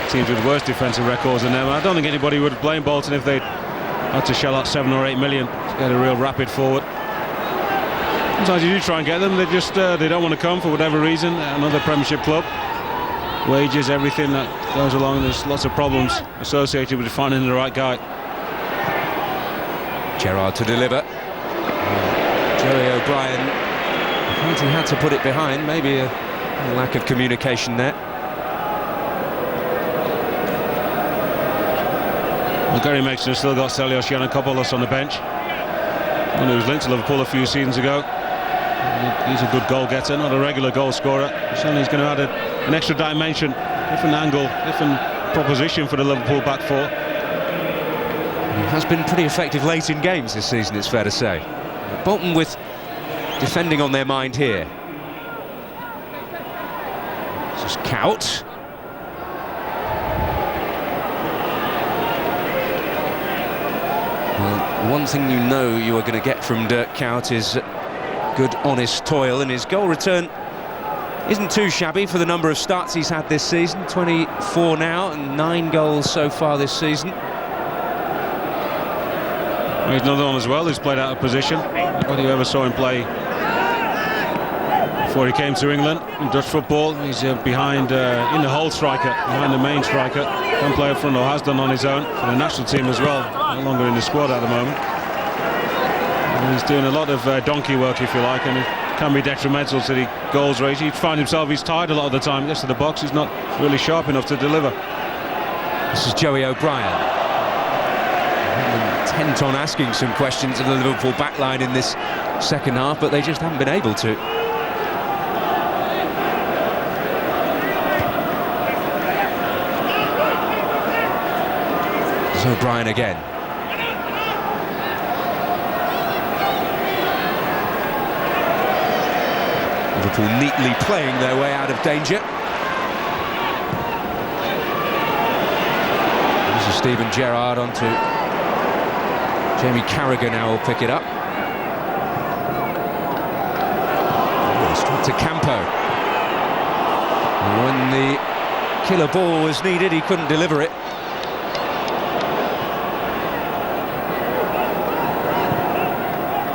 Speaker 4: Teams with worse defensive records than them. I don't think anybody would blame Bolton if they'd had to shell out 7 or 8 million to get a real rapid forward. Sometimes you do try and get them, they just they don't want to come for whatever reason. Another Premiership club, wages, everything that goes along, and there's lots of problems associated with finding the right guy.
Speaker 1: Gerrard to deliver. Joey O'Brien, I think he had to put it behind, maybe a lack of communication there.
Speaker 4: Well, Gary Maxton has still got Stelios Yiannakopoulos on the bench. One who was linked to Liverpool a few seasons ago. He's a good goal getter, not a regular goal scorer. Certainly he's going to add an extra dimension, different angle, different proposition for the Liverpool back four.
Speaker 1: He has been pretty effective late in games this season, it's fair to say. Bolton with defending on their mind here. This is Kout. Well, one thing you know you are going to get from Dirk Kout is good, honest toil, and his goal return isn't too shabby for the number of starts he's had this season. 24 now, and 9 goals so far this season.
Speaker 4: Well, he's another one as well who's played out of position. Nobody ever saw him play before he came to England in Dutch football. He's behind in the hole striker, behind the main striker. Can play up front, or has done on his own for the national team as well. No longer in the squad at the moment. And he's doing a lot of donkey work, if you like, and it can be detrimental to the goals race. He finds himself, he's tired a lot of the time, gets to the box, he's not really sharp enough to deliver.
Speaker 1: This is Joey O'Brien. Intent on asking some questions of the Liverpool backline in this second half, but they just haven't been able to. It's O'Brien again. Liverpool neatly playing their way out of danger. This is Steven Gerrard onto Jamie Carragher. Now will pick it up. Straight to Campo. And when the killer ball was needed, he couldn't deliver it.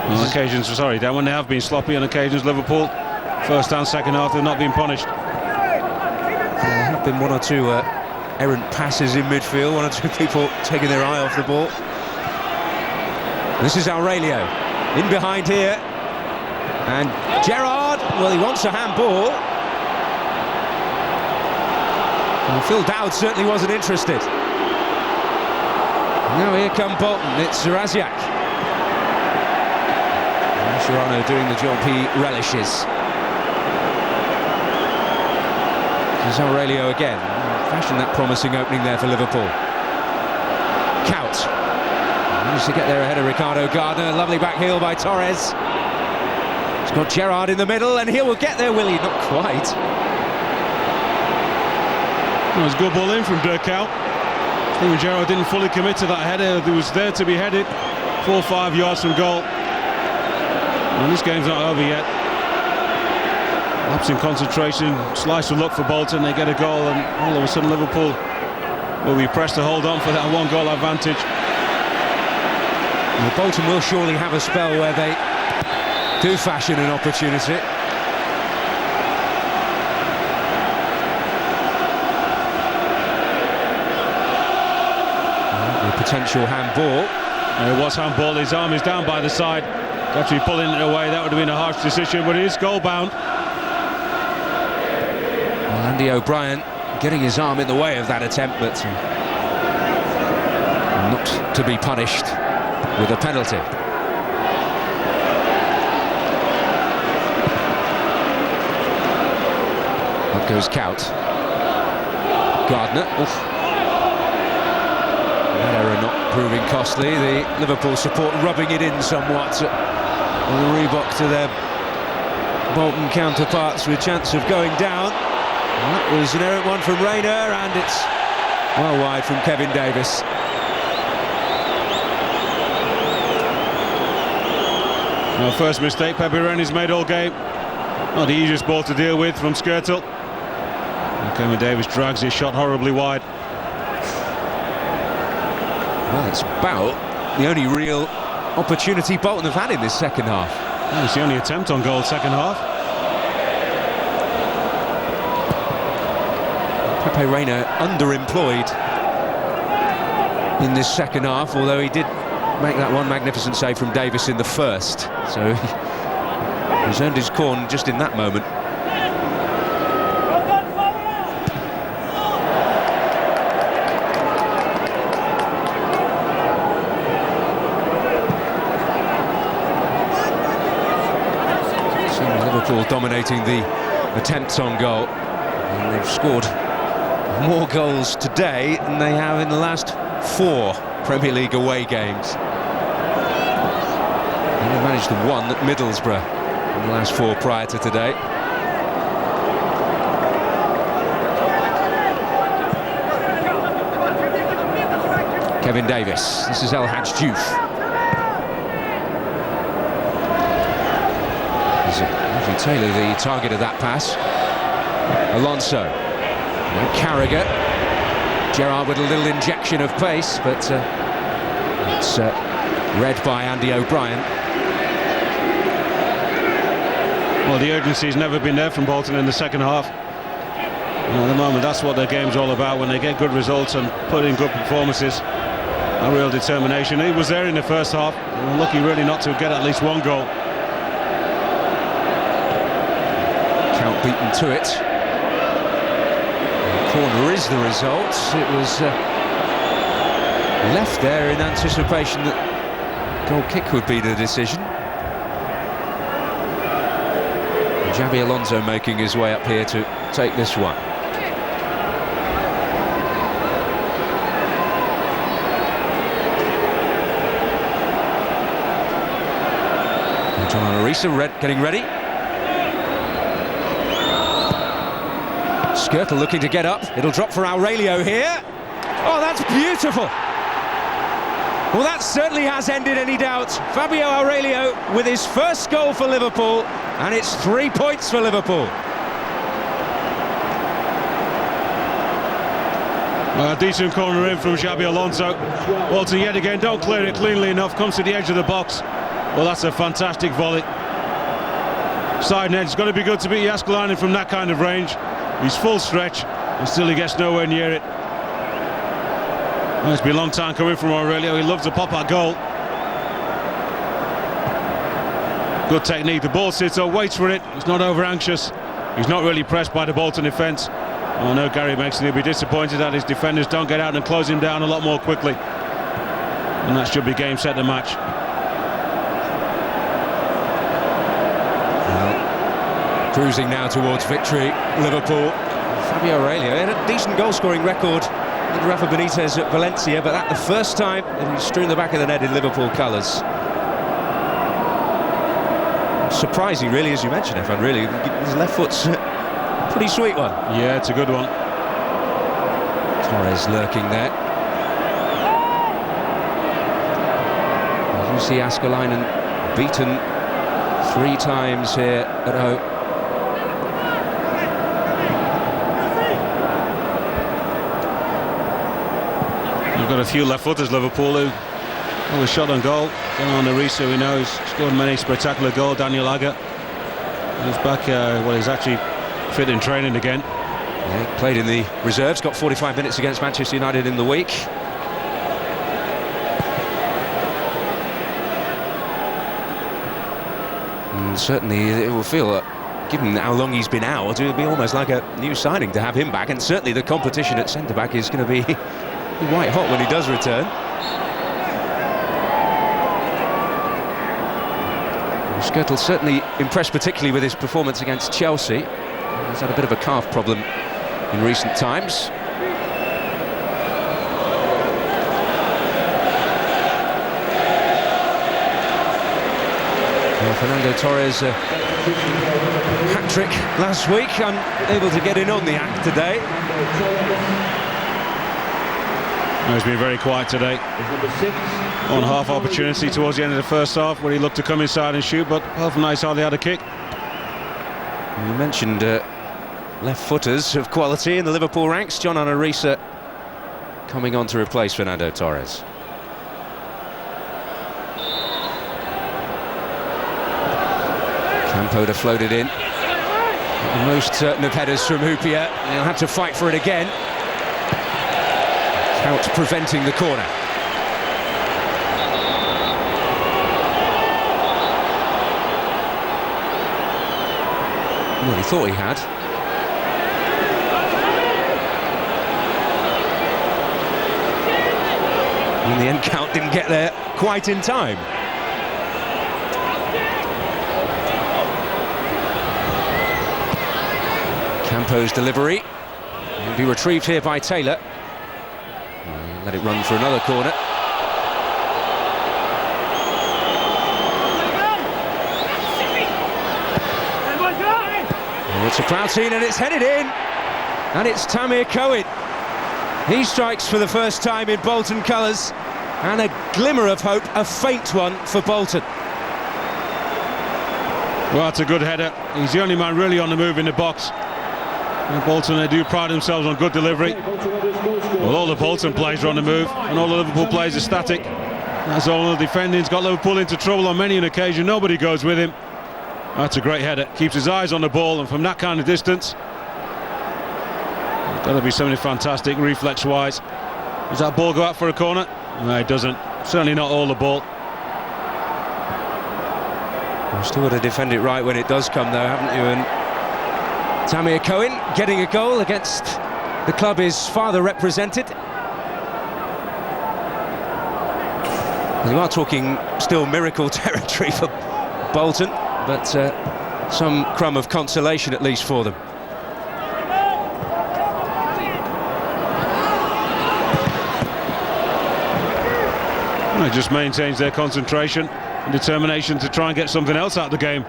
Speaker 4: On occasions, sorry, Dan, when they have been sloppy on occasions, Liverpool, first and second half, they've not been punished.
Speaker 1: There have been one or two errant passes in midfield, one or two people taking their eye off the ball. This is Aurelio, in behind here, and Gerrard, well, he wants a handball. Well, Phil Dowd certainly wasn't interested. Now here come Bolton, it's Zaraziak. Serrano doing the job he relishes. There's Aurelio again. Fashioned that promising opening there for Liverpool. Kout managed to get there ahead of Ricardo Gardner. Lovely back heel by Torres. He's got Gerrard in the middle, and he will get there, will he? Not quite.
Speaker 4: Well, it was a good ball in from Dirk Kout. Steven Gerrard didn't fully commit to that header. It was there to be headed 4 or 5 yards from goal. And this game's not over yet. Lapse in concentration, slice of luck for Bolton. They get a goal, and all of a sudden Liverpool will be pressed to hold on for that 1-goal advantage.
Speaker 1: Well, Bolton will surely have a spell where they do fashion an opportunity. The potential handball.
Speaker 4: It was handball. His arm is down by the side. Actually pulling it away, that would have been a harsh decision, but it is goal bound.
Speaker 1: Well, Andy O'Brien getting his arm in the way of that attempt, but not to be punished with a penalty. Up goes Kout. Gardner. Oof. That error not proving costly. The Liverpool support rubbing it in somewhat. The Reebok to their Bolton counterparts with chance of going down. That was an errant one from Rayner, and it's well wide from Kevin Davis.
Speaker 4: Well, first mistake Pepe Reina's made all game. Not the easiest ball to deal with from Skirtle. And Kevin Davis drags his shot horribly wide.
Speaker 1: Well, it's about the only real opportunity Bolton have had in this second half.
Speaker 4: Well, it's the only attempt on goal second half.
Speaker 1: Pepe Reina underemployed in this second half, although he did make that one magnificent save from Davis in the first. So he's earned his corn just in that moment. Liverpool dominating the attempts on goal. And they've scored more goals today than they have in the last 4 Premier League away games. And they managed the 1 at Middlesbrough in the last 4 prior to today. Kevin Davis, this is El Hadj Diouf. Matthew Taylor, the target of that pass. Alonso, and Carragher. Gerrard with a little injection of pace, but it's read by Andy O'Brien.
Speaker 4: Well, the urgency's never been there from Bolton in the second half. And at the moment, that's what their game's all about. When they get good results and put in good performances, a real determination. He was there in the first half. They were lucky really not to get at least 1 goal.
Speaker 1: Count beaten to it. The corner is the result. It was left there in anticipation that goal kick would be the decision. Xabi Alonso making his way up here to take this one. John Arisa getting ready. Skirtle looking to get up. It'll drop for Aurelio here. Oh, that's beautiful. Well, that certainly has ended any doubt. Fabio Aurelio with his first goal for Liverpool, and it's 3 points for Liverpool.
Speaker 4: A decent corner in from Xabi Alonso. Bolton yet again don't clear it cleanly enough, comes to the edge of the box. Well, that's a fantastic volley. Side net, it's got to be good to beat Jääskeläinen from that kind of range. He's full stretch, and still he gets nowhere near it. Well, it's been a long time coming from Aurelio. He loves to pop at goal. Good technique. The ball sits up, waits for it. He's not over anxious. He's not really pressed by the Bolton defence. I know Gary Megson will be disappointed that his defenders don't get out and close him down a lot more quickly. And that should be game, set, and match.
Speaker 1: Cruising now towards victory, Liverpool. Fabio Aurelio had a decent goal-scoring record under Rafa Benitez at Valencia, but that's the first time that he's strewn the back of the net in Liverpool colours. Surprising, really, as you mentioned, Efan, really. His left foot's a pretty sweet one.
Speaker 4: Yeah, it's a good one.
Speaker 1: Torres lurking there. You see Jääskeläinen beaten 3 times here at home.
Speaker 4: We've got a few left-footers, Liverpool, who a shot on goal. John Arisa, we know, he's scored many spectacular goals. Daniel Agger, he's back, he's actually fit in training again.
Speaker 1: Yeah, played in the reserves, got 45 minutes against Manchester United in the week. And certainly it will feel, given how long he's been out, it will be almost like a new signing to have him back, and certainly the competition at centre-back is going to be white hot when he does return. Skirtle certainly impressed, particularly with his performance against Chelsea. He's had a bit of a calf problem in recent times. Well, Fernando Torres, hat-trick last week, unable to get in on the act today.
Speaker 4: He's been very quiet today. On half opportunity towards the end of the first half, where he looked to come inside and shoot, but apart from that, he's hardly had a kick.
Speaker 1: You mentioned left-footers of quality in the Liverpool ranks. John Arisa coming on to replace Fernando Torres. Campo to float it in. The most certain of headers from Hyypiä. He'll have to fight for it again. Count preventing the corner. Well, he thought he had. In the end, Count didn't get there quite in time. Campo's delivery will be retrieved here by Taylor. Let it run for another corner. It's a crowd scene and it's headed in, and it's Tamir Cohen. He strikes for the first time in Bolton colours, and a glimmer of hope, a faint one for Bolton.
Speaker 4: Well, it's a good header. He's the only man really on the move in the box. And Bolton, they do pride themselves on good delivery. Well, all the Bolton players are on the move, and all the Liverpool players are static. That's all the defending. He's got Liverpool into trouble on many an occasion. Nobody goes with him. That's a great header. Keeps his eyes on the ball, and from that kind of distance, there's got to be something fantastic reflex-wise. Does that ball go out for a corner? No, it doesn't. Certainly not all the ball.
Speaker 1: You've still got to defend it right when it does come, though, haven't you? And Tamir Cohen getting a goal against the club his father represented. You are talking still miracle territory for Bolton, but some crumb of consolation at least for them.
Speaker 4: Well, it just maintains their concentration and determination to try and get something else out of the game.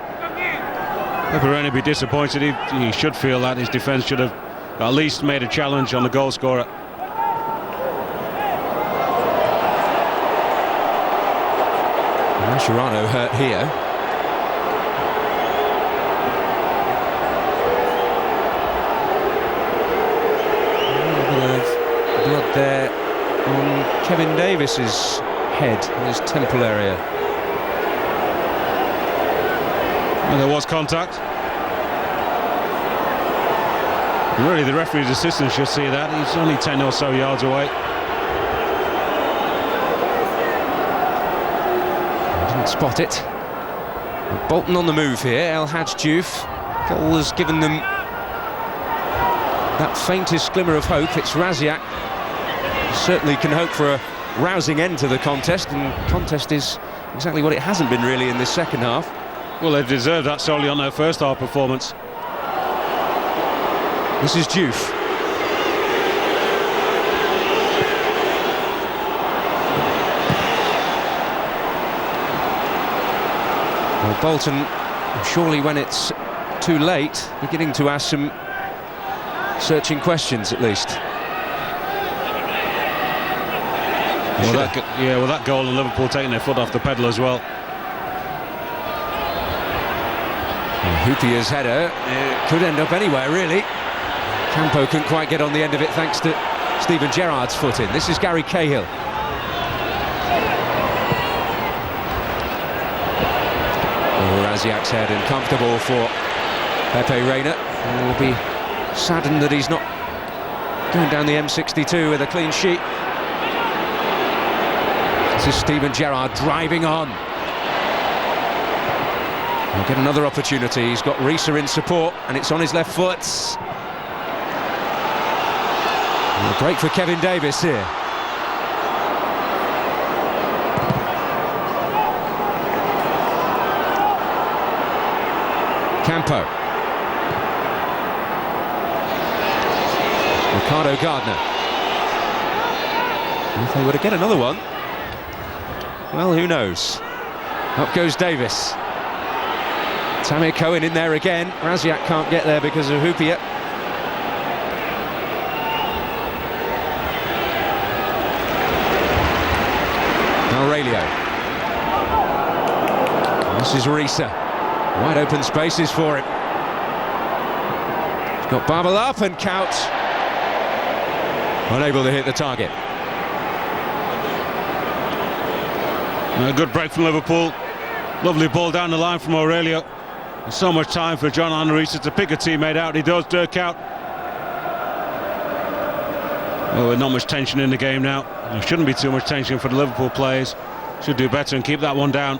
Speaker 4: Pepperoni be disappointed. He should feel that his defence should have at least made a challenge on the goal scorer.
Speaker 1: Mascherano hurt here. Blood there on Kevin Davis's head, his temple area.
Speaker 4: And there was contact. Really, the referee's assistant should see that. He's only 10 or so yards away.
Speaker 1: Didn't spot it. But Bolton on the move here. El Hadj Diouf. Goal has given them that faintest glimmer of hope. It's Raziak. Certainly can hope for a rousing end to the contest, and contest is exactly what it hasn't been really in this second half.
Speaker 4: Well, they deserve that solely on their first half performance.
Speaker 1: This is Diouf. Well, Bolton, surely when it's too late, beginning to ask some searching questions at least.
Speaker 4: Well, that goal and Liverpool taking their foot off the pedal as well.
Speaker 1: Hoopier's header could end up anywhere, really. Campo couldn't quite get on the end of it thanks to Stephen Gerrard's foot in. This is Gary Cahill. Raziak's head, and comfortable for Pepe Reina. And will be saddened that he's not going down the M62 with a clean sheet. This is Stephen Gerrard driving on. He'll get another opportunity. He's got Risa in support, and it's on his left foot. And a break for Kevin Davis here. Campo. Ricardo Gardner. If they were to get another one, well, who knows? Up goes Davis. Tamir Cohen in there again. Raziak can't get there because of Hoopier. Aurelio. This is Risa. Wide open spaces for him. He's got Babel up, and Couch unable to hit the target.
Speaker 4: A good break from Liverpool. Lovely ball down the line from Aurelio. There's so much time for John Henriques to pick a teammate out. He does. Dirk out. Well, with not much tension in the game now. There shouldn't be too much tension for the Liverpool players. Should do better and keep that one down.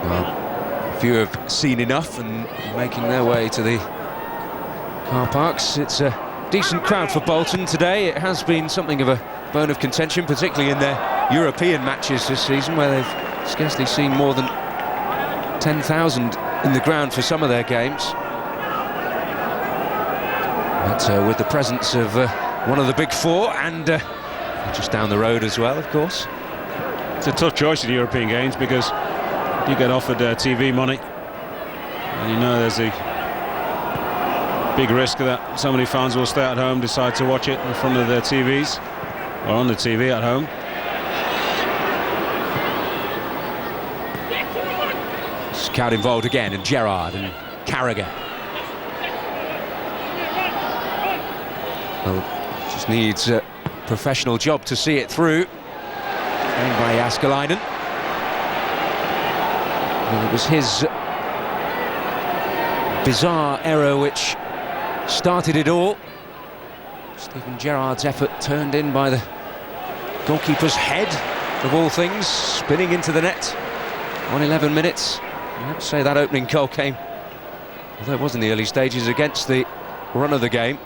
Speaker 1: Well, a few have seen enough and making their way to the car parks. It's a decent crowd for Bolton today. It has been something of a bone of contention, particularly in their European matches this season, where they've scarcely seen more than 10,000 in the ground for some of their games. But with the presence of one of the big four and just down the road as well, of course.
Speaker 4: It's a tough choice in European games because you get offered TV money, and you know there's a big risk that so many fans will stay at home, decide to watch it in front of their TVs or on the TV at home.
Speaker 1: Scout involved again, and Gerrard and Carragher. Well, just needs a professional job to see it through. Gained by Jääskeläinen. Well, it was his bizarre error which started it all. Steven Gerrard's effort turned in by the goalkeeper's head, of all things, spinning into the net on 11 minutes. You have to say that opening goal came, although it was in the early stages, against the run of the game.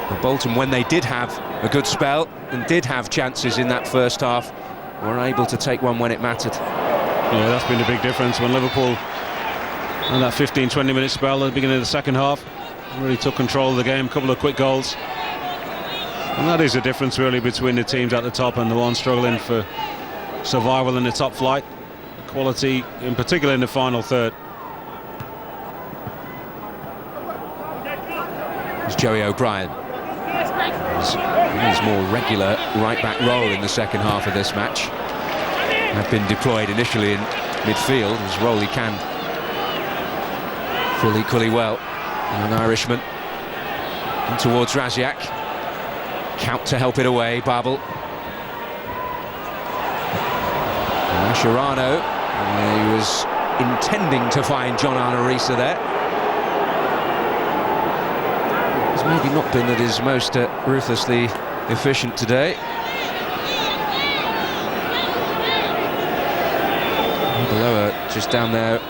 Speaker 1: But Bolton, when they did have a good spell and did have chances in that first half, were able to take one when it mattered.
Speaker 4: Yeah, that's been the big difference when Liverpool, in that 15-20 minute spell at the beginning of the second half, really took control of the game, a couple of quick goals. And that is the difference really between the teams at the top and the ones struggling for survival in the top flight. Quality, in particular in the final third.
Speaker 1: It's Joey O'Brien. His more regular right-back role in the second half of this match. Had been deployed initially in midfield, his role he can fill equally well. An Irishman in towards Raziak. Count to help it away, Babel. Mascherano, he was intending to find John Arnorisa there. He's maybe not been at his most ruthlessly efficient today. Below just down there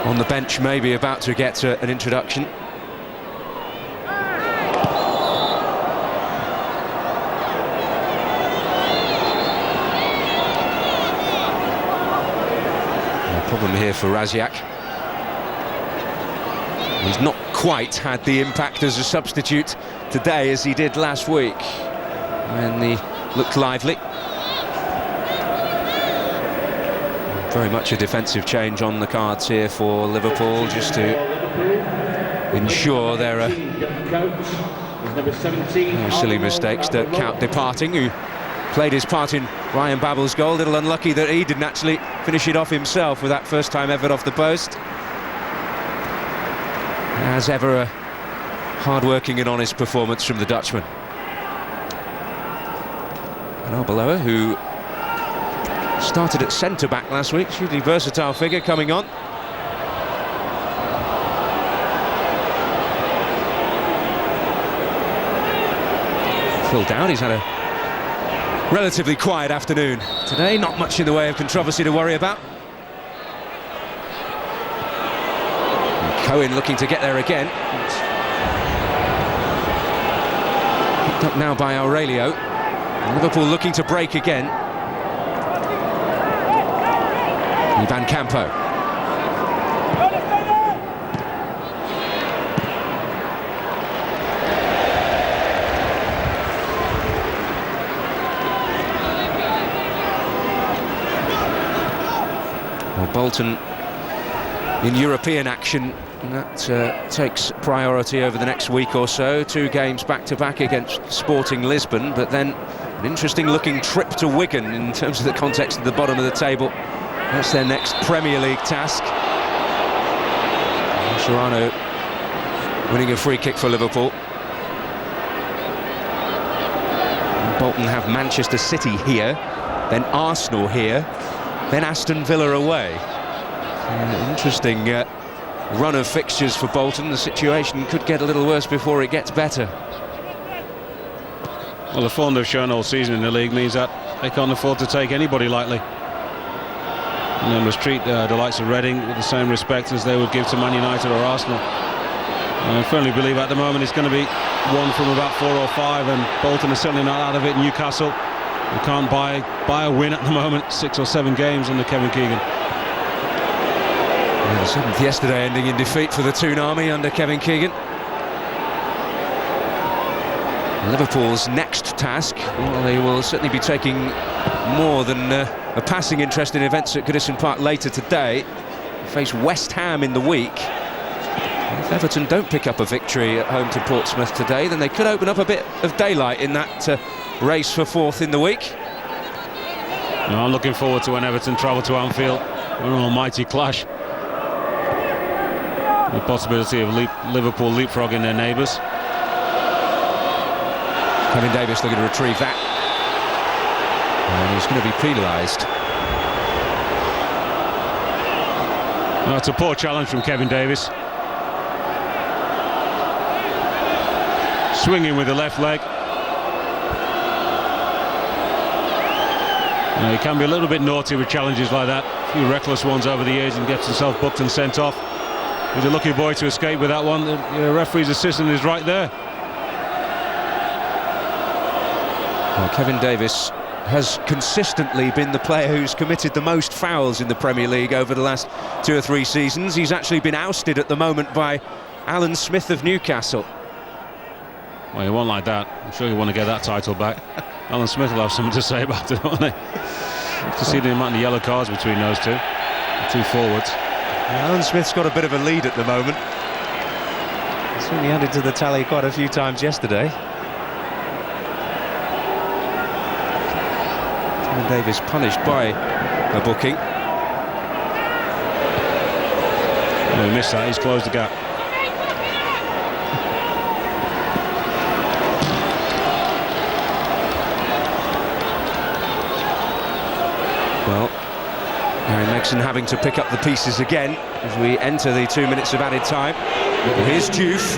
Speaker 1: on the bench, maybe about to get an introduction. Problem here for Raziak. He's not quite had the impact as a substitute today as he did last week when he looked lively. Very much a defensive change on the cards here for Liverpool, just to ensure there are no silly mistakes. Don't count departing, who played his part in Ryan Babel's goal. A little unlucky that he didn't actually finish it off himself with that first time effort off the post. As ever, a hard-working and honest performance from the Dutchman. And Arbeloa, who started at centre-back last week, hugely versatile figure coming on. Phil Dowd, he's had a relatively quiet afternoon today, not much in the way of controversy to worry about. And Cohen looking to get there again. Picked up now by Aurelio. And Liverpool looking to break again. Ivan Campo. Bolton in European action, and that takes priority over the next week or so. 2 games back-to-back against Sporting Lisbon, but then an interesting looking trip to Wigan in terms of the context of the bottom of the table. That's their next Premier League task. Serrano winning a free kick for Liverpool. And Bolton have Manchester City here, then Arsenal here, then Aston Villa away. Interesting run of fixtures for Bolton. The situation could get a little worse before it gets better.
Speaker 4: Well, the form they've shown all season in the league means that they can't afford to take anybody lightly. And they must treat the likes of Reading with the same respect as they would give to Man United or Arsenal. I firmly believe at the moment it's going to be one from about 4 or 5, and Bolton are certainly not out of it. Newcastle, we can't buy a win at the moment. 6 or 7 games under Kevin Keegan.
Speaker 1: 7th yesterday, ending in defeat for the Toon Army under Kevin Keegan. Liverpool's next task, well, they will certainly be taking more than a passing interest in events at Goodison Park later today. They face West Ham in the week. If Everton don't pick up a victory at home to Portsmouth today, then they could open up a bit of daylight in that race for 4th in the week.
Speaker 4: No, I'm looking forward to when Everton travel to Anfield. An almighty clash. The possibility of Liverpool leapfrogging their neighbours.
Speaker 1: Kevin Davis looking to retrieve that. And he's going to be penalised.
Speaker 4: Well, it's a poor challenge from Kevin Davis. Swinging with the left leg. Now, he can be a little bit naughty with challenges like that. A few reckless ones over the years and gets himself booked and sent off. He's a lucky boy to escape with that one. The referee's assistant is right there.
Speaker 1: Well, Kevin Davis has consistently been the player who's committed the most fouls in the Premier League over the last 2 or 3 seasons. He's actually been ousted at the moment by Alan Smith of Newcastle.
Speaker 4: Well, you won't like that. I'm sure you want to get that title back. Alan Smith will have something to say about it, won't he? To see the amount of yellow cards between those two forwards.
Speaker 1: Alan Smith's got a bit of a lead at the moment. He certainly added to the tally quite a few times yesterday. Kevin Davis punished by a booking.
Speaker 4: Oh, he missed that. He's closed the gap.
Speaker 1: Well, Harry Megson having to pick up the pieces again as we enter the 2 minutes of added time. Well, here's Diouf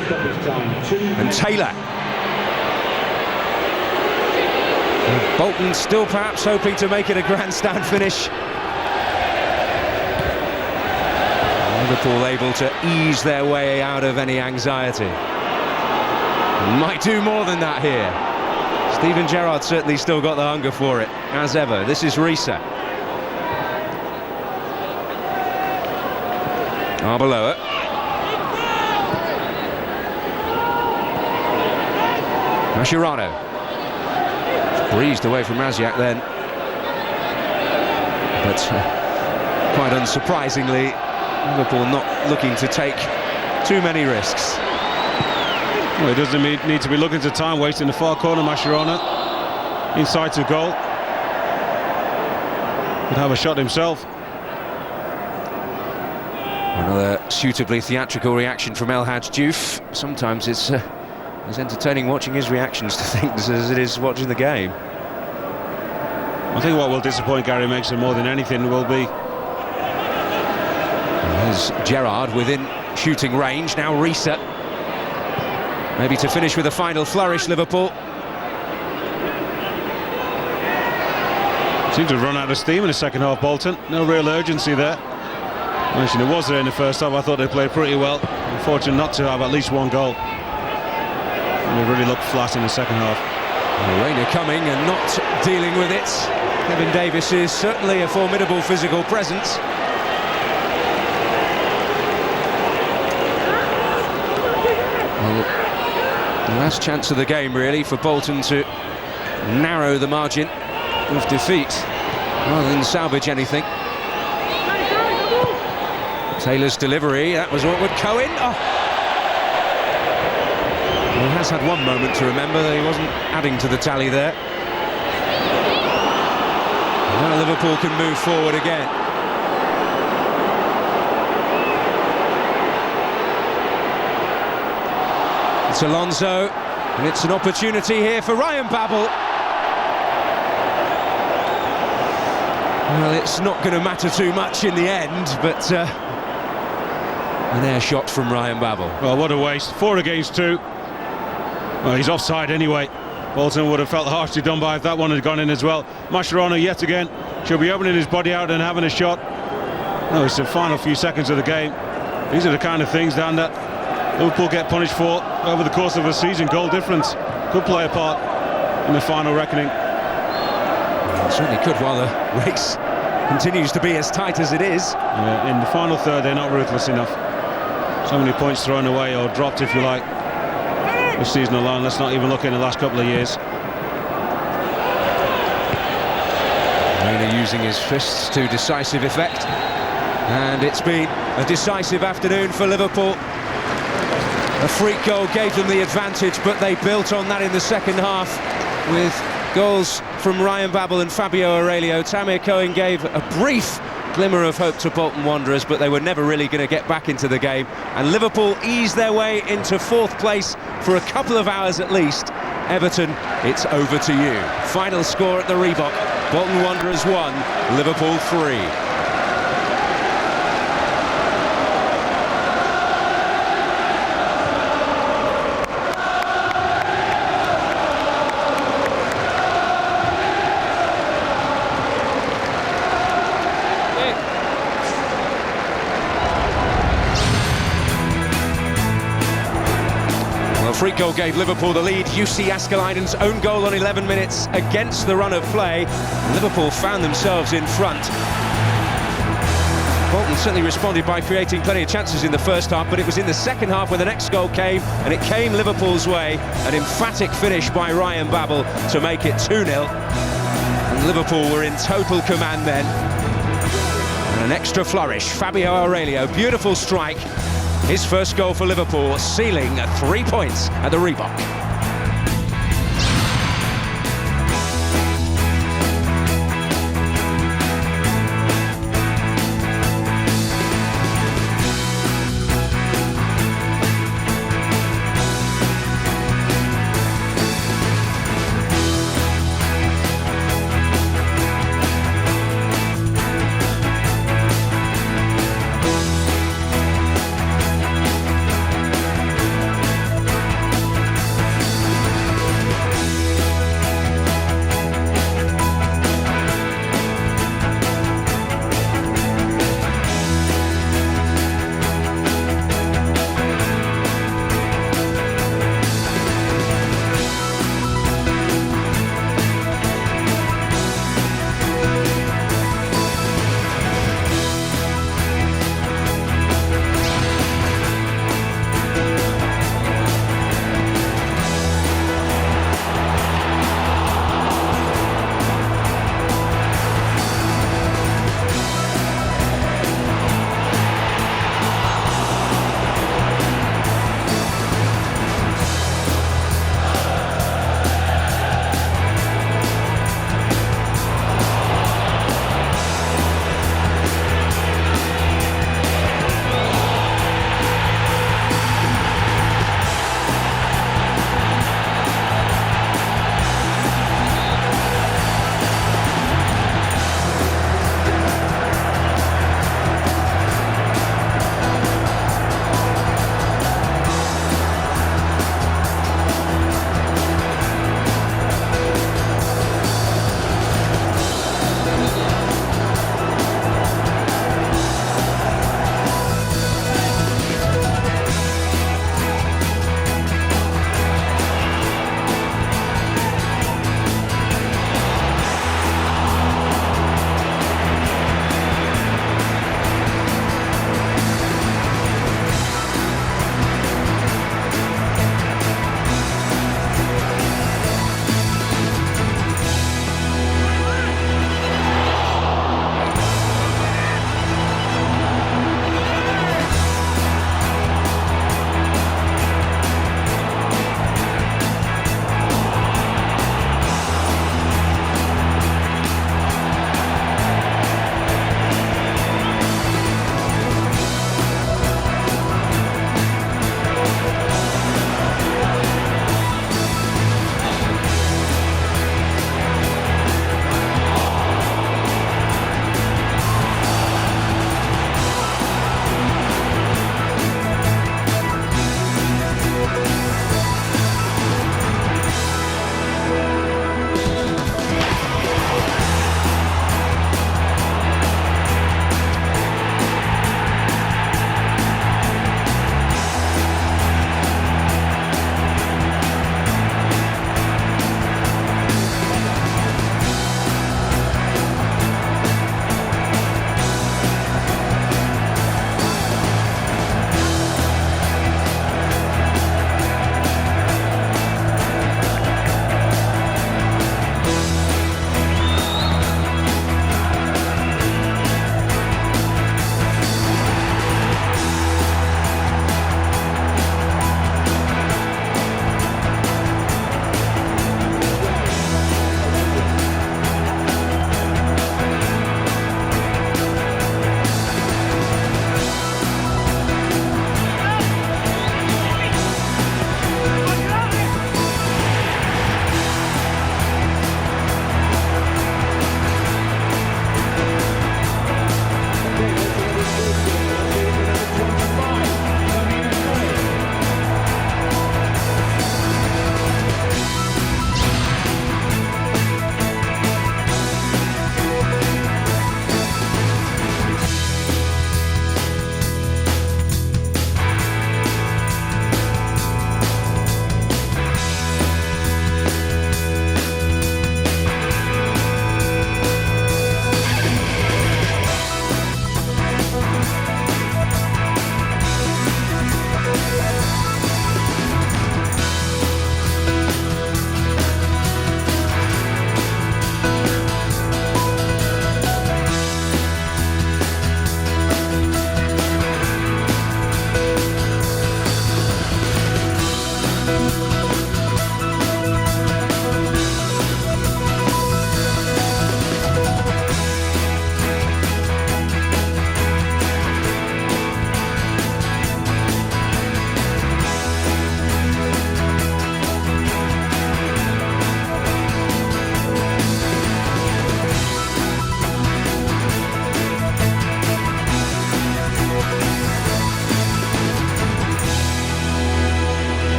Speaker 1: and Taylor. And Bolton still perhaps hoping to make it a grandstand finish. Liverpool able to ease their way out of any anxiety. Might do more than that here. Steven Gerrard certainly still got the hunger for it, as ever. This is Risa. Arbeloa. Mascherano. Breezed away from Raziak then. But quite unsurprisingly, Liverpool not looking to take too many risks.
Speaker 4: Well, he doesn't need to be looking to time waste in the far corner. Mascherano inside to goal. Could have a shot himself.
Speaker 1: Another suitably theatrical reaction from El Hadj Diouf. Sometimes it's as entertaining watching his reactions to things as it is watching the game.
Speaker 4: I think what will disappoint Gary Megson more than anything will be...
Speaker 1: There's Gerrard within shooting range, now Risa. Maybe to finish with a final flourish, Liverpool.
Speaker 4: Seems to have run out of steam in the second half, Bolton. No real urgency there. Mentioned it was there in the first half. I thought they played pretty well. Unfortunate not to have at least one goal. And they really looked flat in the second half.
Speaker 1: Reina coming and not dealing with it. Kevin Davis is certainly a formidable physical presence. Well, the last chance of the game really for Bolton to narrow the margin of defeat rather than salvage anything. Taylor's delivery, that was awkward. Cohen. Oh. Well, he has had one moment to remember that he wasn't adding to the tally there. Now Liverpool can move forward again. It's Alonso, and it's an opportunity here for Ryan Babel. Well, it's not going to matter too much in the end, but an air shot from Ryan Babel.
Speaker 4: Well, what a waste. 4 against 2. Well, he's offside anyway. Bolton would have felt harshly done by if that one had gone in as well. Mascherano yet again. Should be opening his body out and having a shot. No, it's the final few seconds of the game. These are the kind of things, Dan, that Liverpool get punished for over the course of a season. Goal difference could play a part in the final reckoning.
Speaker 1: It certainly could while the race continues to be as tight as it is.
Speaker 4: Yeah, in the final third, they're not ruthless enough. So many points thrown away or dropped, if you like, this season alone. Let's not even look in the last couple of years.
Speaker 1: Rayner using his fists to decisive effect, and it's been a decisive afternoon for Liverpool. A freak goal gave them the advantage, but they built on that in the second half with goals from Ryan Babel and Fabio Aurelio. Tamir Cohen gave a brief glimmer of hope to Bolton Wanderers, but they were never really going to get back into the game, and Liverpool eased their way into fourth place for a couple of hours at least. Everton, it's over to you. Final score at the Reebok: Bolton Wanderers 1, Liverpool 3. Free goal gave Liverpool the lead. Jussi Jääskeläinen's own goal on 11 minutes against the run of play. Liverpool found themselves in front. Bolton certainly responded by creating plenty of chances in the first half, but it was in the second half where the next goal came, and it came Liverpool's way. An emphatic finish by Ryan Babel to make it 2-0. And Liverpool were in total command then. And an extra flourish. Fabio Aurelio, beautiful strike. His first goal for Liverpool, sealing 3 points at the Reebok.